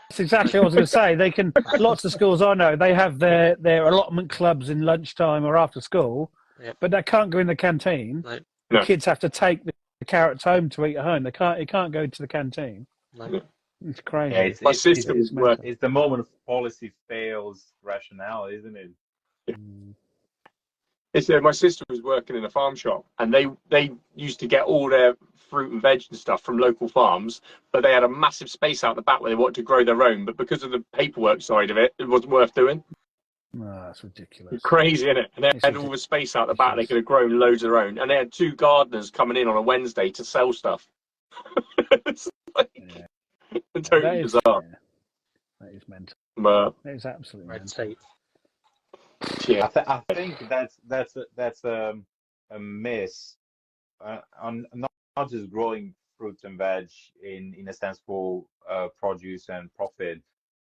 That's exactly what I was going to say. They can. Lots of schools I know they have their allotment clubs in lunchtime or after school, Yep. but they can't go in the canteen. No. The No. kids have to take the carrots home to eat at home. They can't go to the canteen. No. It's crazy. Yeah, it's My it's, sister it's, was working. it's the moment of policy fails rationale, isn't it? My sister was working in a farm shop, and they used to get all their fruit and veg and stuff from local farms, but they had a massive space out the back where they wanted to grow their own. But because of the paperwork side of it, it wasn't worth doing. No, that's ridiculous. Crazy, isn't it? And they had all the space out the back. They could have grown loads of their own. And they had 2 gardeners coming in on a Wednesday to sell stuff. It's like, totally bizarre. Yeah. That is mental. But, That is absolutely Red mental. tape. yeah. I think that's a miss on not just growing fruit and veg in a sense for produce and profit,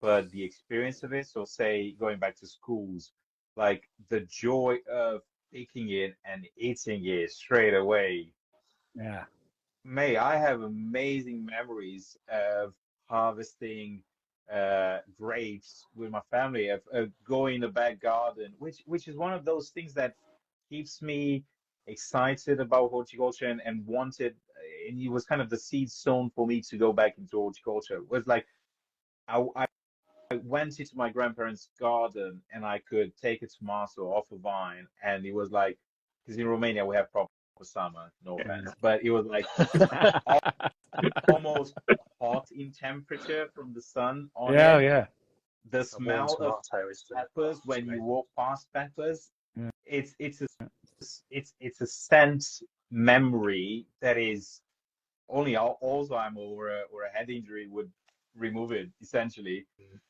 but the experience of it. So say going back to schools, like the joy of picking it and eating it straight away. Yeah. I have amazing memories of harvesting grapes with my family, of going in the back garden, which is one of those things that keeps me excited about horticulture and wanted, and it was kind of the seed sown for me to go back into horticulture. It was like I went into my grandparents' garden and I could take a tomato off a vine, and it was like, because in Romania we have proper summer, no offense, but it was like almost hot in temperature from the sun on Yeah, it. yeah. The A warm smell of tomato is peppers when you walk past peppers, Yeah. it's a sense memory that is only Alzheimer or a head injury would remove it essentially.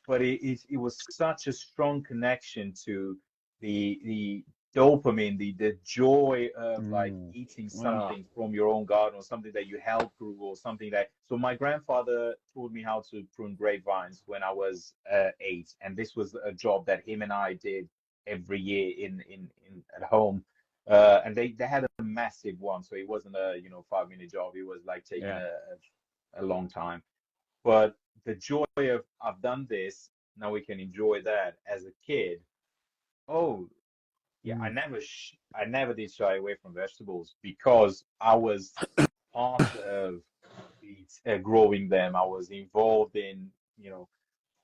But it was such a strong connection to the dopamine, the joy of like eating something from your own garden or something that you helped grow or something that. So my grandfather taught me how to prune grapevines when I was 8, and this was a job that him and I did every year in at home. And they had a massive one, so it wasn't a 5-minute job. It was like taking a long time. But the joy of I've done this, now we can enjoy that as a kid. Oh, yeah, I never did shy away from vegetables because I was part of growing them. I was involved in,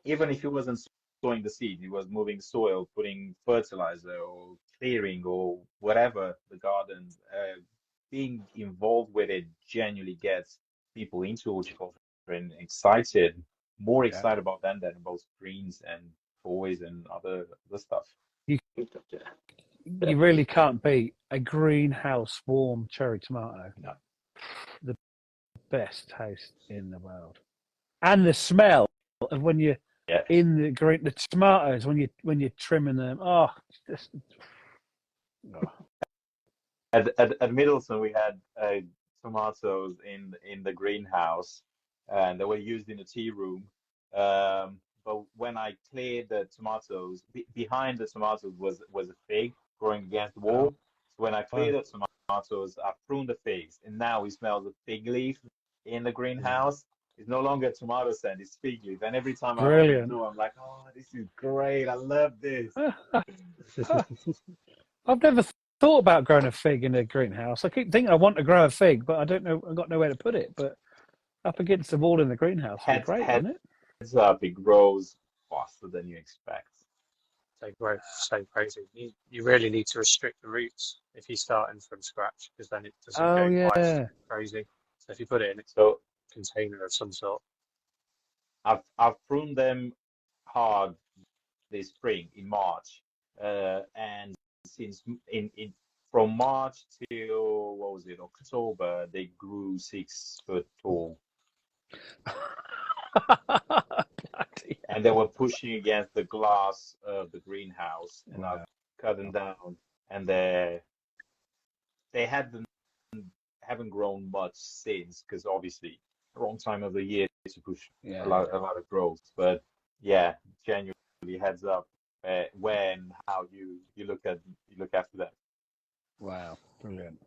even if it wasn't sowing the seed, it was moving soil, putting fertilizer or clearing or whatever the garden. Being involved with it genuinely gets people into horticulture and excited, more excited about them than about screens and toys and other stuff. You really can't beat a greenhouse warm cherry tomato. No. The best taste in the world. And the smell of when you're in the tomatoes when you're trimming them. Oh, just At Middleton we had tomatoes in the greenhouse, and they were used in the tea room. But when I cleared the tomatoes, behind the tomatoes was a fig growing against the wall. So when I cleared the tomatoes, I pruned the figs, and now it smells of fig leaf in the greenhouse. It's no longer tomato scent, it's fig leaf. And every time I open the door, I'm like, oh, this is great. I love this. I've never thought about growing a fig in a greenhouse. I keep thinking I want to grow a fig, but I don't know. I've got nowhere to put it. But up against the wall in the greenhouse would be great, wouldn't it? Heads up, it grows faster than you expect. They grow so crazy. You really need to restrict the roots if you're starting from scratch, because then it doesn't go quite crazy. So if you put it in a container of some sort. I've pruned them hard this spring in March, and since from March till what was it, October, they grew 6 foot tall. And they were pushing against the glass of the greenhouse, and I've cut them down, and they haven't grown much since, because obviously wrong time of the year to push a lot of growth. But yeah, genuinely heads up when how you look after that. Wow, brilliant.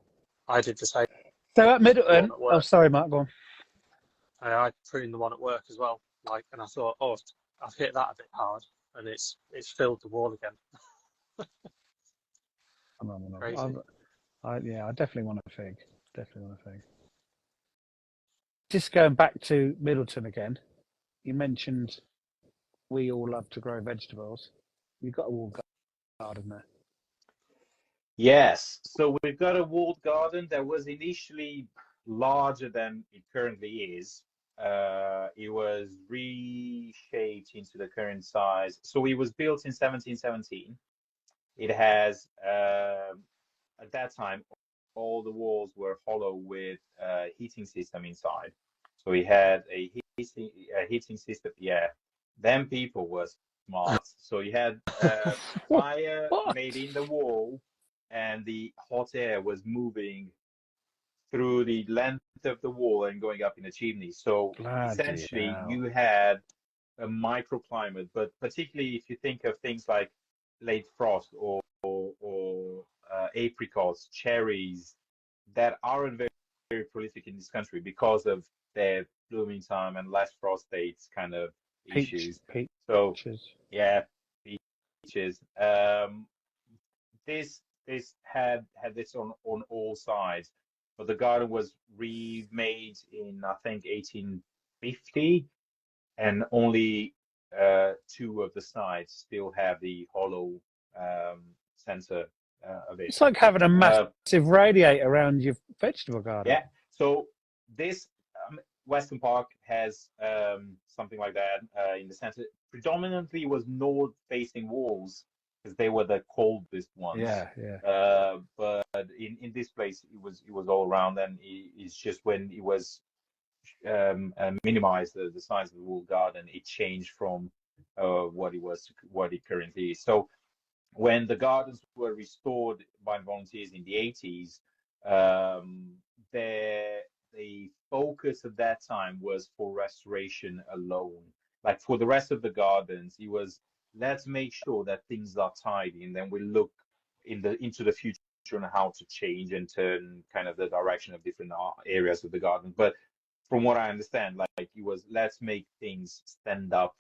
I did the same. So at Middleton, oh sorry, Mark, go on. I pruned the one at work as well, and I thought, oh, I've hit that a bit hard, and it's filled the wall again. Crazy. I definitely want a fig. Just going back to Middleton again, you mentioned we all love to grow vegetables. You've got a walled garden there. Yes, so we've got a walled garden that was initially larger than it currently is. it was reshaped into the current size. So it was built in 1717. It has, at that time, all the walls were hollow with a heating system inside. So we had a heating system. Yeah, them people were smart. So you had fire What? made in the wall, and the hot air was moving through the length of the wall and going up in the chimney. So Bloody essentially, hell. you had a microclimate, but particularly if you think of things like late frost or apricots, cherries that aren't very prolific in this country because of their blooming time and less frost dates kind of issues. So Peaches. yeah, peaches. This had this on all sides, but the garden was remade in I think 1850, and only two of the sides still have the hollow center of it. It's like having a Uh, massive radiator around your vegetable garden. yeah, so this Western Park has something like that in the center. Predominantly, it was north-facing walls because they were the coldest ones. Yeah, yeah. But in this place, it was all around, and it's just when it was minimized the size of the wall garden, it changed from what it was to what it currently is. So when the gardens were restored by volunteers in the 80s, um, the focus at that time was for restoration alone. Like for the rest of the gardens, it was let's make sure that things are tidy, and then we look into the future on how to change and turn kind of the direction of different areas of the garden. But from what I understand, like it was let's make things stand up,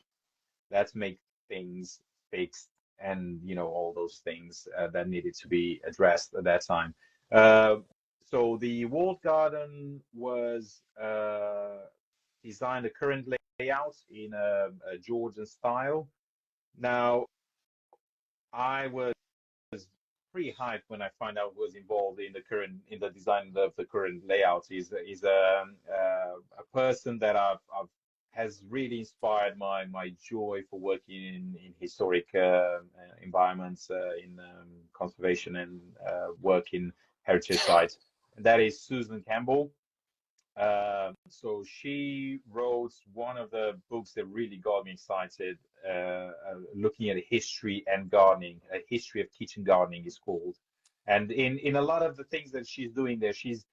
let's make things fixed, and all those things that needed to be addressed at that time. Uh, so the walled garden was designed the current layout in a Georgian style. Now, I was pretty hyped when I find out who was involved in the design of the current layout. Is a person that has really inspired my joy for working in historic environments, in conservation and work in heritage sites. And that is Susan Campbell. So she wrote one of the books that really got me excited, looking at history and gardening. A History of Kitchen Gardening is called. And in a lot of the things that she's doing there, she's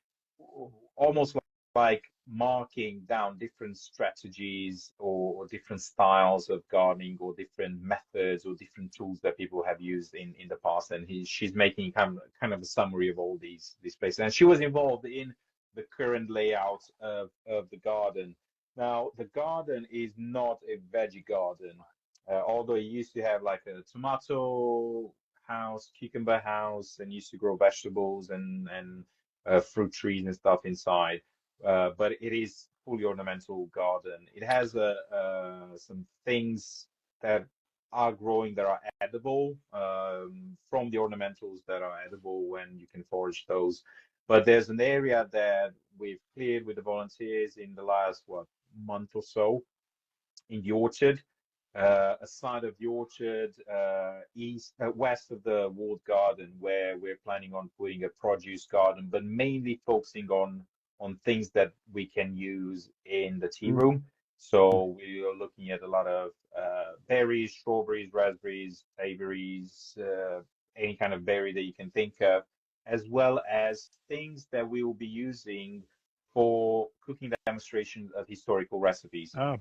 almost like marking down different strategies or different styles of gardening or different methods or different tools that people have used in the past. And she's making kind of a summary of all these places. And she was involved in the current layout of the garden. Now, the garden is not a veggie garden, although it used to have like a tomato house, cucumber house, and used to grow vegetables and fruit trees and stuff inside. But it is fully ornamental garden. It has some things that are growing that are edible, from the ornamentals that are edible when you can forage those. But there's an area that we've cleared with the volunteers in the last, month or so in the orchard, a side of the orchard, west of the walled garden, where we're planning on putting a produce garden, but mainly focusing on things that we can use in the tea room. So we are looking at a lot of berries, strawberries, raspberries, berries, any kind of berry that you can think of, as well as things that we will be using for cooking demonstrations of historical recipes. Oh,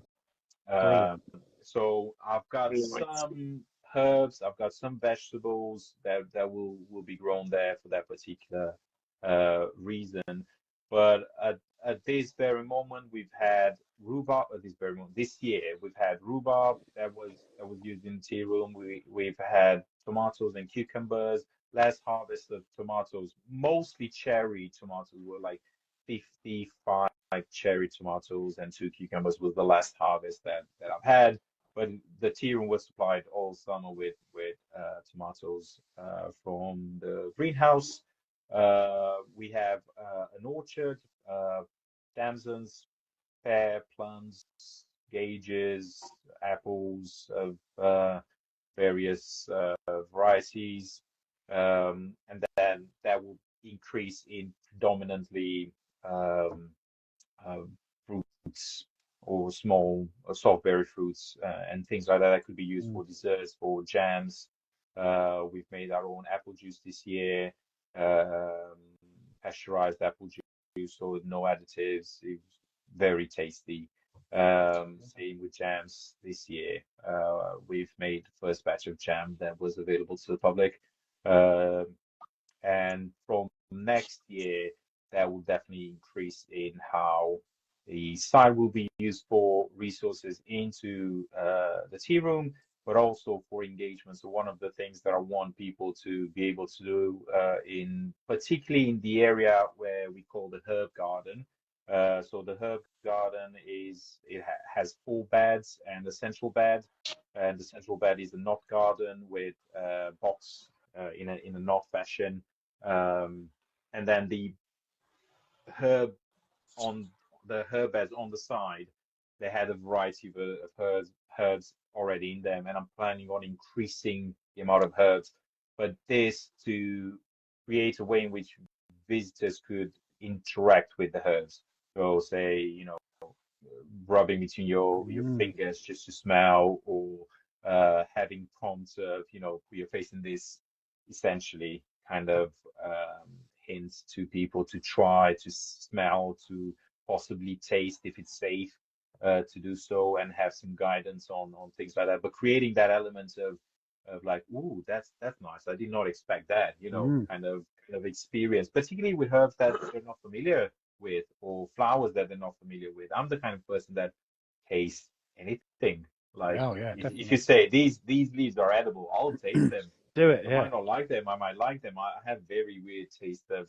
Uh, brilliant. so I've got Nice. some herbs, I've got some vegetables that will be grown there for that particular reason. But at this very moment, we've had rhubarb. At this very moment, this year, we've had rhubarb that was used in the tea room. We've had tomatoes and cucumbers. Last harvest of tomatoes, mostly cherry tomatoes, were like 55 cherry tomatoes, and 2 cucumbers was the last harvest that I've had. But the tea room was supplied all summer with tomatoes from the greenhouse. We have an orchard, damsons, pear, plums, gauges, apples of various varieties, and then that will increase in predominantly um, uh, fruits or small or soft berry fruits and things like that that could be used for desserts, for jams. We've made our own apple juice this year, pasteurized apple juice, so no additives. It's very tasty. Same with jams this year. We've made the first batch of jam that was available to the public. Um and from next year, that will definitely increase in how the site will be used for resources into the tea room, but also for engagement. So one of the things that I want people to be able to do particularly in the area where we call the herb garden. So the herb garden has four beds and a central bed, and the central bed is a knot garden with box in a knot fashion, and then the herb on the herb beds on the side, they had a variety of herbs already in them, and I'm planning on increasing the amount of herbs, but this to create a way in which visitors could interact with the herbs. So say, rubbing between your fingers just to smell, or having prompts of, put your face in this, essentially kind of hints to people to try to smell, to possibly taste if it's safe to do so, and have some guidance on things like that. But creating that element of like, ooh, that's nice. I did not expect that, kind of experience, particularly with herbs that they're not familiar with, or flowers that they're not familiar with. I'm the kind of person that tastes anything. Like, Oh yeah, if definitely. you say these leaves are edible, I'll taste them. Do it. I Yeah. might not like them. I might like them. I have very weird taste of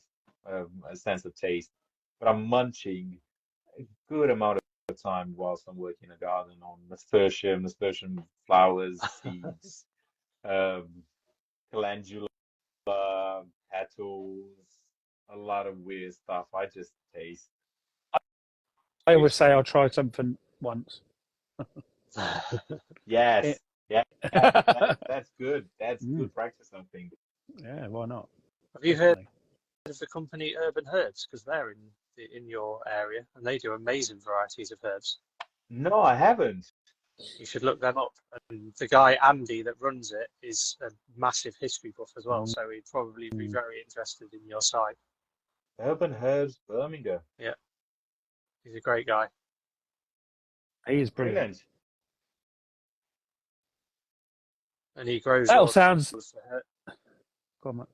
a sense of taste, but I'm munching a good amount of time whilst I'm working in a garden on nasturtium flowers, seeds, um, calendula, petals, a lot of weird stuff. I just taste. I always say I'll try something once. Yes, yeah, that's good. That's good practice, I think. Yeah, why not? Have you heard of the company Urban Herbs? Because they're in your area and they do amazing varieties of herbs. No, I haven't. You should look them up. And the guy Andy that runs it is a massive history buff as well, so he'd probably be very interested in your site. Urban Herbs Birmingham. Yeah, he's a great guy. He is brilliant. Brilliant. And he grows That all all sounds. Go on, mate.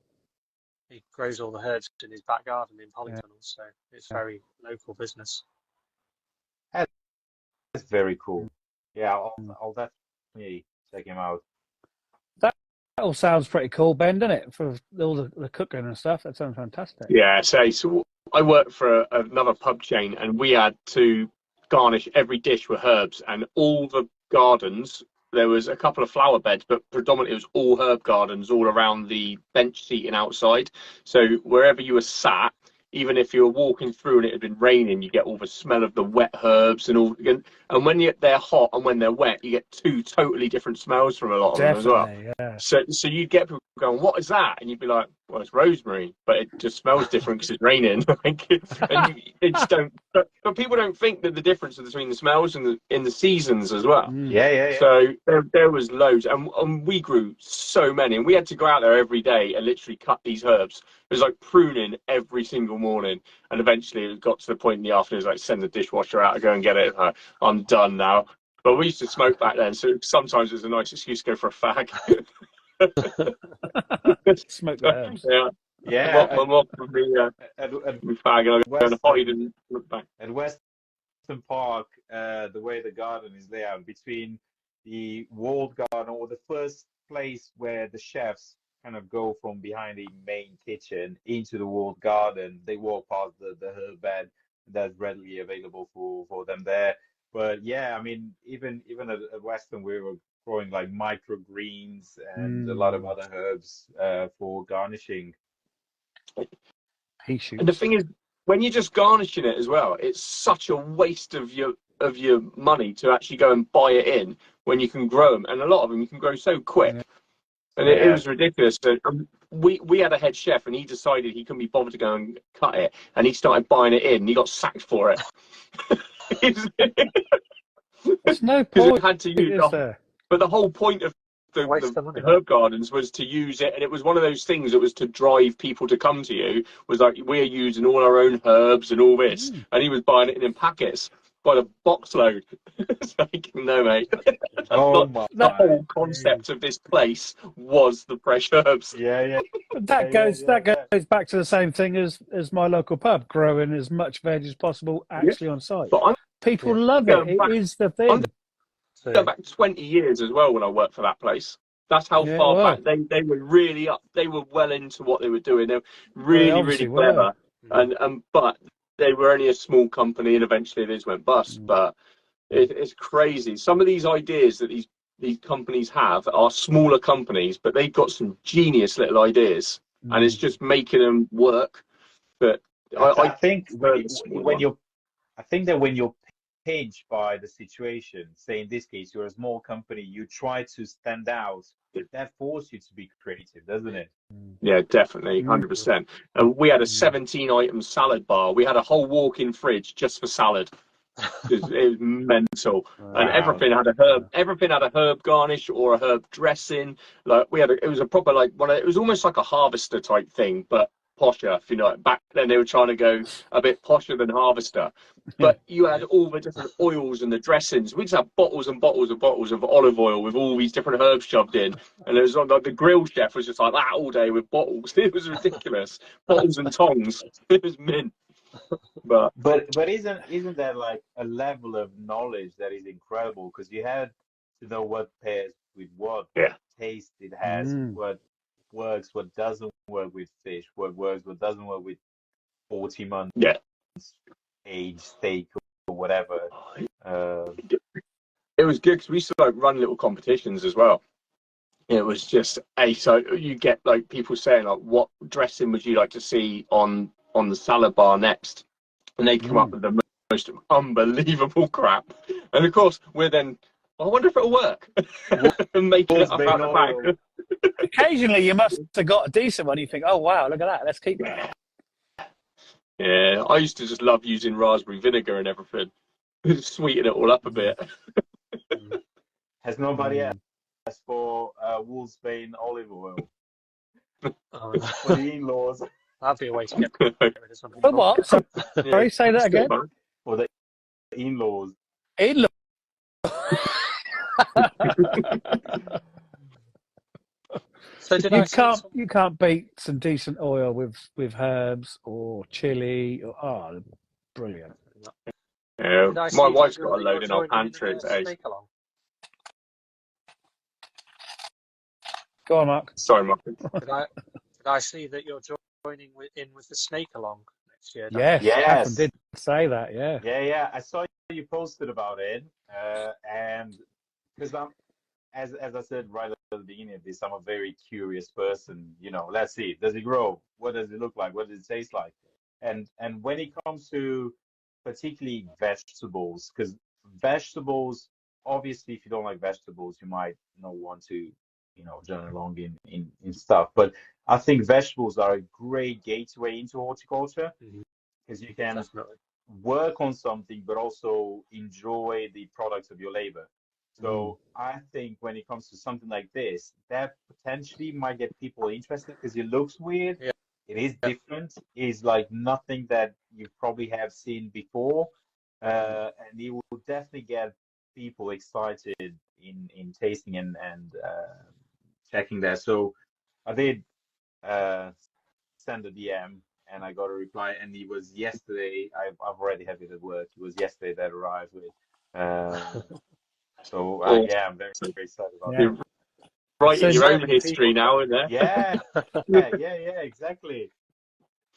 he grows all the herbs in his back garden in polytunnels, so it's very local business. That's very cool. Yeah, I'll definitely check him out. That all sounds pretty cool, Ben, doesn't it? For all the cooking and stuff, that sounds fantastic. Yeah, so I worked for another pub chain, and we had to garnish every dish with herbs, and all the gardens, there was a couple of flower beds, but predominantly it was all herb gardens all around the bench seating outside. So wherever you were sat, even if you were walking through and it had been raining, you get all the smell of the wet herbs and all. And when they're hot and when they're wet, you get two totally different smells from a lot of them as well. Yeah. So you'd get people going, "What is that?" And you'd be like, "Well, it's rosemary, but it just smells different because it's raining." It just don't. But people don't think that the difference between the smells and in the seasons as well. Yeah. So there was loads, and we grew so many, and we had to go out there every day and literally cut these herbs. It was like pruning every single morning, and eventually it got to the point in the afternoon, it was like, send the dishwasher out and go and get it. I'm done now. But we used to smoke back then, so sometimes it was a nice excuse to go for a fag. Smoke the herbs. Yeah. My mom would be fag, and I'd go and hide and look back. At Western Park, the way the garden is laid out, between the walled garden, or the first place where the chefs kind of go from behind the main kitchen into the walled garden, they walk past the herb bed that's readily available for them there. But yeah, I mean, even at Western, we were growing like microgreens and a lot of other herbs for garnishing. He shoots. And the thing is, when you're just garnishing it as well, it's such a waste of your money to actually go and buy it in when you can grow them, and a lot of them you can grow so quick. Yeah. And it was ridiculous. We had a head chef, and he decided he couldn't be bothered to go and cut it, and he started buying it in. And he got sacked for it. There's no Because point, it had to use. is there? But the whole point of the herb gardens was to use it, and it was one of those things that was to drive people to come to you. Was like, we're using all our own herbs and all this, and he was buying it in packets by the box load. It's like, no, mate. The whole concept of this place was the fresh herbs. That goes back to the same thing as my local pub, growing as much veg as possible actually on site. But people love it. It is the thing. I'm going back 20 years as well when I worked for that place. That's how far back they were really up. They were well into what they were doing. They were really clever. But they were only a small company, and eventually they just went bust. But it's crazy. Some of these ideas that these companies have are smaller companies, but they've got some genius little ideas, and it's just making them work. But I think when you're pinched by the situation, say in this case you're a small company, you try to stand out. That forces you to be creative, doesn't it? Yeah, definitely, 100%. And we had a 17-item salad bar. We had a whole walk-in fridge just for salad. It was mental. Wow. And everything had a herb. Everything had a herb garnish or a herb dressing. Like it was a proper it was almost like a harvester type thing, but posher. If you know, back then they were trying to go a bit posher than harvester. But you had all the different oils and the dressings. We just had bottles and bottles and bottles of olive oil with all these different herbs shoved in. And it was like the grill chef was just like that all day with bottles. It was ridiculous. Bottles and tongs. It was mint. But isn't there like a level of knowledge that is incredible? Because you had to know what pairs with what, taste it has, what works, what doesn't work with fish, what works, what doesn't work with 40 months age steak or whatever. It was good because we used to run little competitions as well. It was just so you get people saying what dressing would you like to see on the salad bar next, and they come up with the most unbelievable crap. And of course we're then, I wonder if it'll work. And making it up out the bag. Occasionally you must have got a decent one. You think, oh wow, look at that, let's keep that. Yeah, I used to just love using raspberry vinegar and everything. Sweeten it all up a bit. Has nobody asked for Wolfsbane olive oil? For the in-laws. That'd be a way to get rid of something. For what? Sorry, say that again. For the in-laws. In-laws. So you can't beat some decent oil with herbs or chili. Brilliant. Yeah, my wife's got a load in our pantry today. Go on, Mark. Sorry, Mark. Did I see that you're joining in with the snake along next year? Yes, Catherine did say that. Yeah. I saw you posted about it, and because as I said right at the beginning of this, I'm a very curious person. Let's see, does it grow? What does it look like? What does it taste like? And when it comes to particularly vegetables, because vegetables, obviously, if you don't like vegetables, you might not want to, journey along in stuff. But I think vegetables are a great gateway into horticulture because you can work on something, but also enjoy the products of your labor. So I think when it comes to something like this, that potentially might get people interested because it looks weird. Yeah. It is different. It's like nothing that you probably have seen before. And it will definitely get people excited in tasting and checking that. So I did send a DM and I got a reply, and it was yesterday. I've already had it at work. It was yesterday that arrived with. So I'm very, very excited about that. Writing your own history now, isn't there? Yeah, exactly.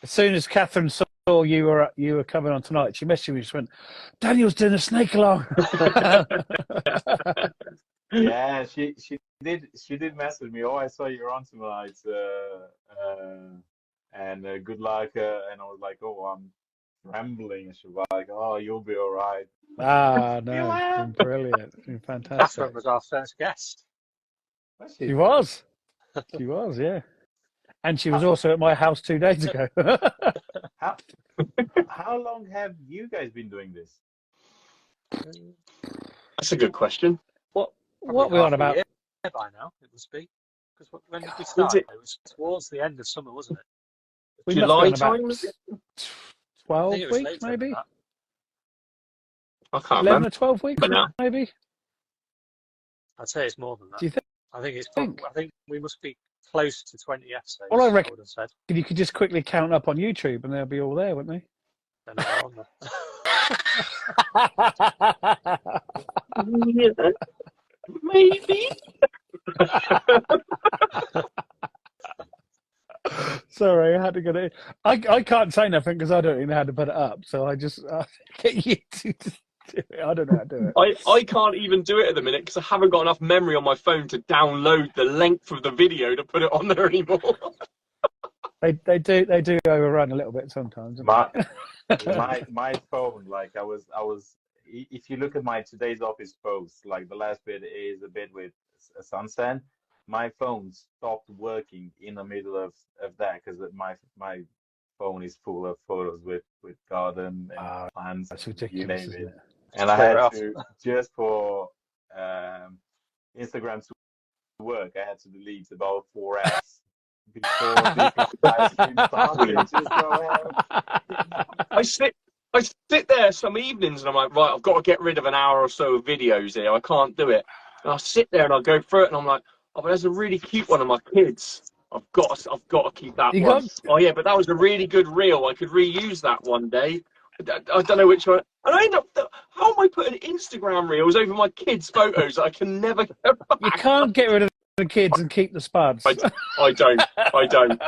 As soon as Catherine saw you were coming on tonight, she messaged me. She went, "Daniel's doing a snake along." Yeah, she did message me. Oh, I saw you're on tonight, and good luck. And I was like, oh, trembling, and she was like, "Oh, you'll be all right." Ah, You no, it's been laugh. brilliant. It's been fantastic. Catherine was our first guest. What's She she? was. She was, yeah. And she was How, also at my house 2 days ago. how how long have you guys been doing this? That's a good question. What Probably we on half a about? year by now, it must be. Because when did we Was start? it It was towards the end of summer, wasn't it? We must be July on about time? Was it? I 12 think it was weeks, later than maybe? that. I can't 11 remember or 12 weeks, now. maybe? I'd say it's more than that. Do you I think it's think? probably, I think we must be close to 20 episodes, Well, I I reckon would have said. you could just quickly count up on YouTube and they'll be all there, wouldn't They're not on there. they? Yeah, maybe. Sorry, I had to get it. I can't say nothing because I don't even know how to put it up. So I just get you to do it. I don't know how to do it. I can't even do it at the minute because I haven't got enough memory on my phone to download the length of the video to put it on there anymore. They do overrun a little bit sometimes. Don't My they? my phone, like I was. If you look at my today's office post, like the last bit is a bit with a sunset. My phone stopped working in the middle of that because my phone is full of photos with garden and Ah, plants that's and you ridiculous, name isn't it. it? And I Clear it had off. to, just for um, Instagram to work, I had to delete about 4 apps before this live stream started, just so I sit I sit there some evenings and I'm like, right, I've got to get rid of an hour or so of videos here. I can't do it. And I sit there and I go through it and I'm like, oh, but there's a really cute one of my kids. I've got to keep that You one. got Oh yeah, but that was a really good reel. I could reuse that one day. I don't know which one. And I end up, how am I putting Instagram reels over my kids' photos that I can never get you back? can't get rid of the kids and keep the spuds. I don't. I don't.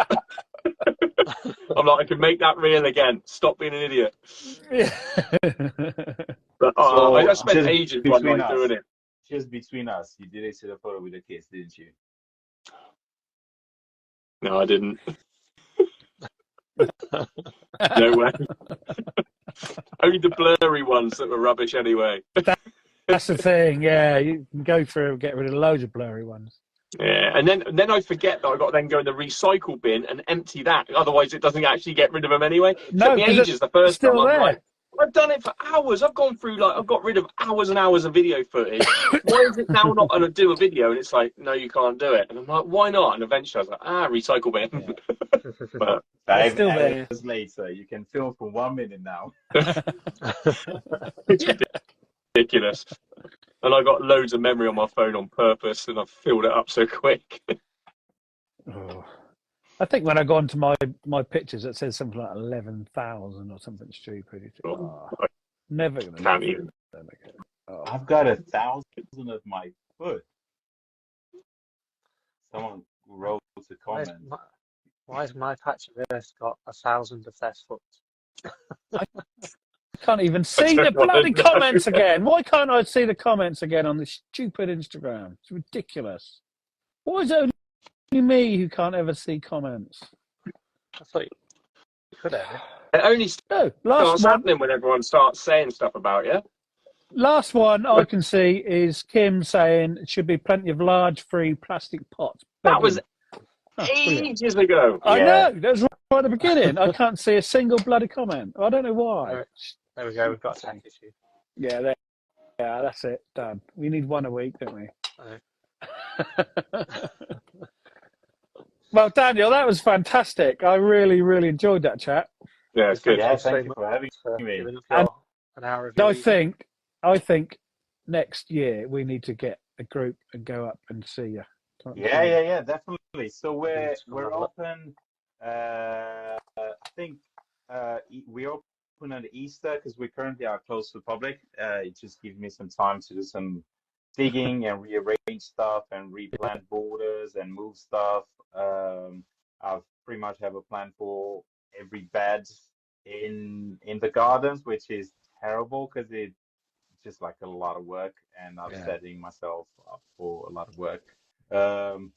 I'm like, I can make that reel again. Stop being an idiot. But So I spent just ages one between night us, doing it. just between us, you did a photo with the kids, didn't you? No, I didn't. No way. Only the blurry ones that were rubbish anyway. That's the thing, yeah. You can go through and get rid of loads of blurry ones. Yeah, and then I forget that I got to then go in the recycle bin and empty that. Otherwise, it doesn't actually get rid of them anyway. It No, took me because ages the it's first time. still I'm there. like, I've done it for hours. I've gone through I've got rid of hours and hours of video footage. Why is it now not going to do a video? And it's like, no, you can't do it. And I'm like, why not? And eventually I was like, recycle bin. Yeah. But It's 5 still there. hours later, you can film for 1 minute now. it's ridiculous. And I got loads of memory on my phone on purpose, and I've filled it up so quick. Oh. I think when I go onto my pictures, it says something like 11,000 or something stupid. I Never going to can't do even. that again. Oh. I've got 1,000 of my foot. Someone wrote a comment. Why has my patch of earth got 1,000 of their foot? I can't even see the bloody comments again. Why can't I see the comments again on this stupid Instagram? It's ridiculous. Why is it only me who can't ever see comments? I thought you could have it. It only No, starts happening when everyone starts saying stuff about you. last one I can see is Kim saying it should be plenty of large free plastic pots. That was Oh, brilliant. ages ago. I Yeah. know, that was right at the beginning. I can't see a single bloody comment. I don't know why. There we go, we've got a tech issue. Yeah, that's it. Done. We need one a week, don't we? Well, Daniel, that was fantastic. I really, really enjoyed that chat. Yeah, it's good. Yeah, So thank you much for having for me. giving up And an hour of your evening. I think next year we need to get a group and go up and see you. Yeah, definitely. So Yeah, we're have a look. open. I think we open at Easter because we currently are closed to the public. It just gives me some time to do some digging and rearrange stuff and replant borders and move stuff. I pretty much have a plan for every bed in the gardens, which is terrible because it's just like a lot of work, and I'm Yeah. setting myself up for a lot of work. Um,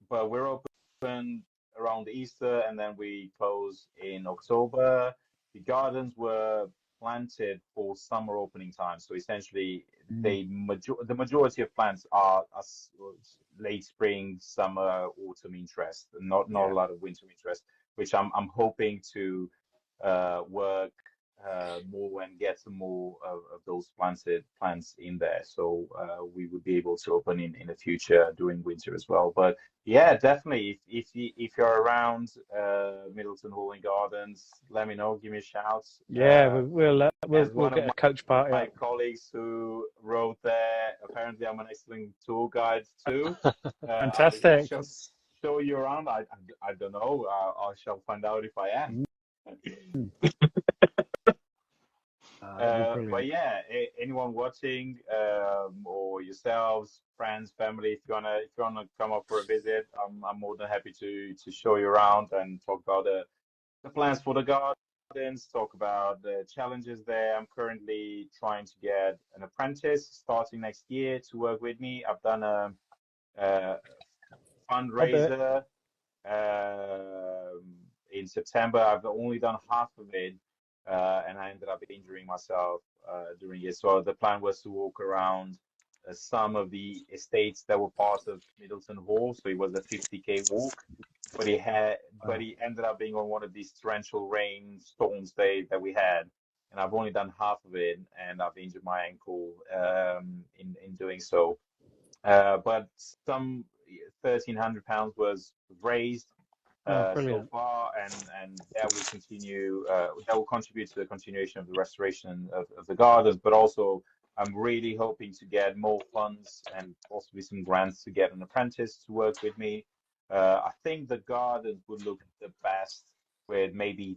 but we're open around Easter, and then we close in October. the gardens were planted for summer opening time. So essentially, the majority of plants are late spring, summer, autumn interest, not a lot of winter interest, which I'm hoping to work more and get some more of those plants in there. So we would be able to open in the future during winter as well. But yeah, definitely. If you're around Middleton Hall and Gardens, let me know. Give me a shout. Yeah, we'll one get of a coach party my up. colleagues who wrote there. Apparently, I'm an excellent tour guide too. Fantastic. Show you around. I don't know. I shall find out if I am. But yeah, anyone watching or yourselves, friends, family, if you wanna come up for a visit, I'm more than happy to show you around and talk about the plans for the gardens, talk about the challenges there. I'm currently trying to get an apprentice starting next year to work with me. I've done a fundraiser in September. I've only done half of it, and I ended up injuring myself during it. So the plan was to walk around some of the estates that were part of Middleton Hall. So it was a 50K walk, but he ended up being on one of these torrential rain storms that we had, and I've only done half of it, and I've injured my ankle in doing so. But some £1,300 was raised so far, and that will continue. That will contribute to the continuation of the restoration of the gardens. But also, I'm really hoping to get more funds and possibly some grants to get an apprentice to work with me. I think the gardens would look the best with maybe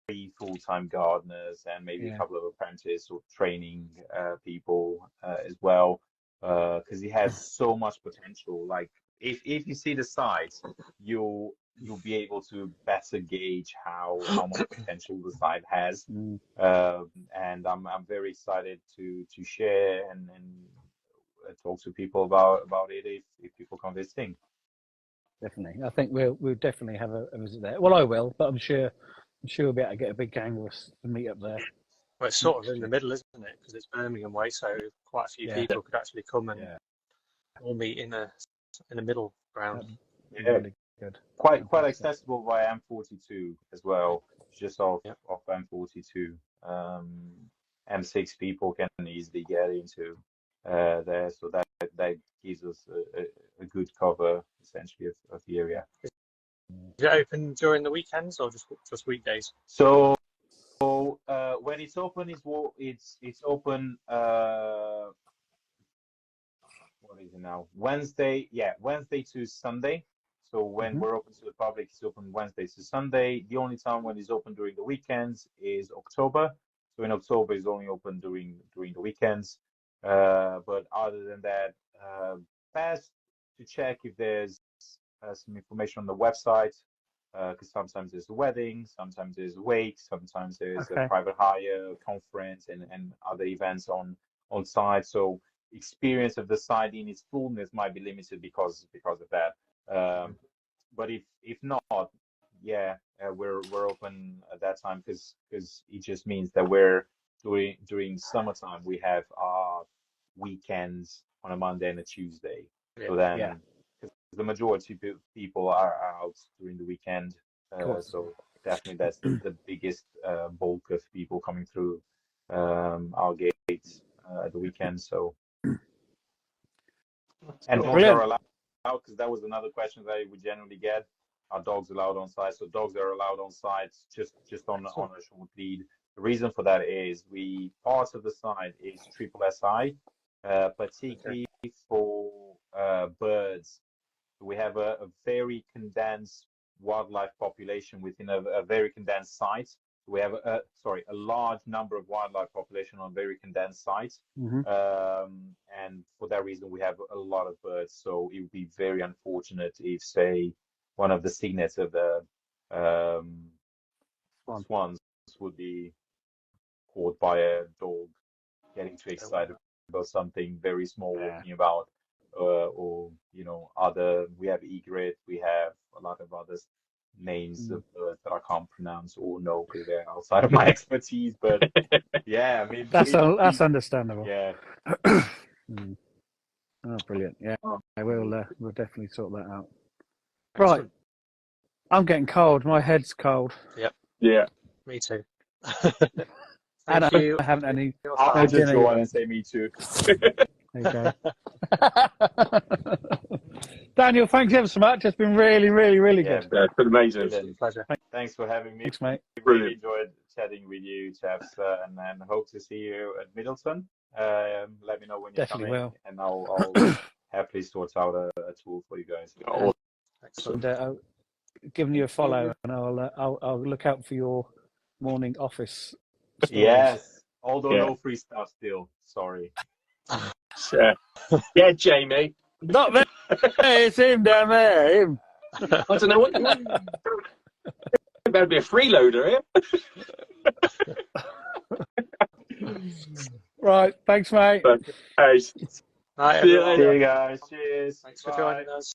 3 full-time gardeners and maybe a couple of apprentice or training people as well, because it has so much potential. Like if you see the site, you'll be able to better gauge how much potential the site has. And I'm very excited to share and talk to people about it if people come visiting. Definitely, I think we'll definitely have a visit there. Well, I will, but I'm sure we'll be able to get a big gang of us to meet up there. Well, it's sort of in the middle, isn't it? Because it's Birmingham way, so quite a few people could actually come and all meet in the middle ground. Yeah, really good. Quite accessible via M42 as well, just off M42. M6 people can easily get into there, so that gives us a good cover essentially of the area. Is it open during the weekends or just weekdays? So when it's open, it's open. What is it now? Wednesday to Sunday. So when we're open to the public, it's open Wednesday to Sunday. The only time when it's open during the weekends is October. So in October, it's only open during the weekends. But other than that, best to check if there's some information on the website, because sometimes there's a wedding, sometimes there's a wake, sometimes there's a private hire, conference, and other events on site. So experience of the site in its fullness might be limited because of that. But if not, we're open at that time because it just means that we're during summertime we have our weekends on a Monday and a Tuesday. So then, because the majority of people are out during the weekend, so definitely that's the biggest bulk of people coming through our gates at the weekend. So. And dogs are allowed, because that was another question that we generally get. Are dogs allowed on site? So dogs are allowed on site, just on a short lead. The reason for that is part of the site is triple SI, particularly for birds. We have a very condensed wildlife population within a very condensed site. We have a large number of wildlife population on very condensed sites, and for that reason we have a lot of birds. So it would be very unfortunate if, say, one of the cygnets of the swans would be caught by a dog getting too excited about something very small walking about, or other. We have egret, we have a lot of others. names of birds that I can't pronounce or know because they're outside of my expertise. But yeah, I mean, That's understandable. yeah. Mm. Oh, brilliant! Yeah, Oh, we'll definitely sort that out. Right, I'm getting cold. My head's cold. Yep. Yeah. Me too. And Thank you. I haven't any. I'll just dinner join yet. and say me too. There you go. Daniel, thanks ever so much. It's been really, really, really Yeah, good. Yeah, it's been amazing. brilliant. Pleasure. Thanks for having me. Thanks, mate. Really enjoyed chatting with you, chaps, and then hope to see you at Middleton. Let me know when you're Definitely coming, will. and I'll happily sort out a tool for you guys. Oh, Excellent. And I'll giving you a follow, and I'll look out for your morning office stories. Yes, although Yeah. no free stuff still. Sorry. yeah, Jamie. Not there. It's him down there. Him. I don't know what you want. There better be a freeloader here. Right. Thanks, mate. Hey, Right, See you everyone. later. See you guys. Cheers. Thanks for Bye. joining us.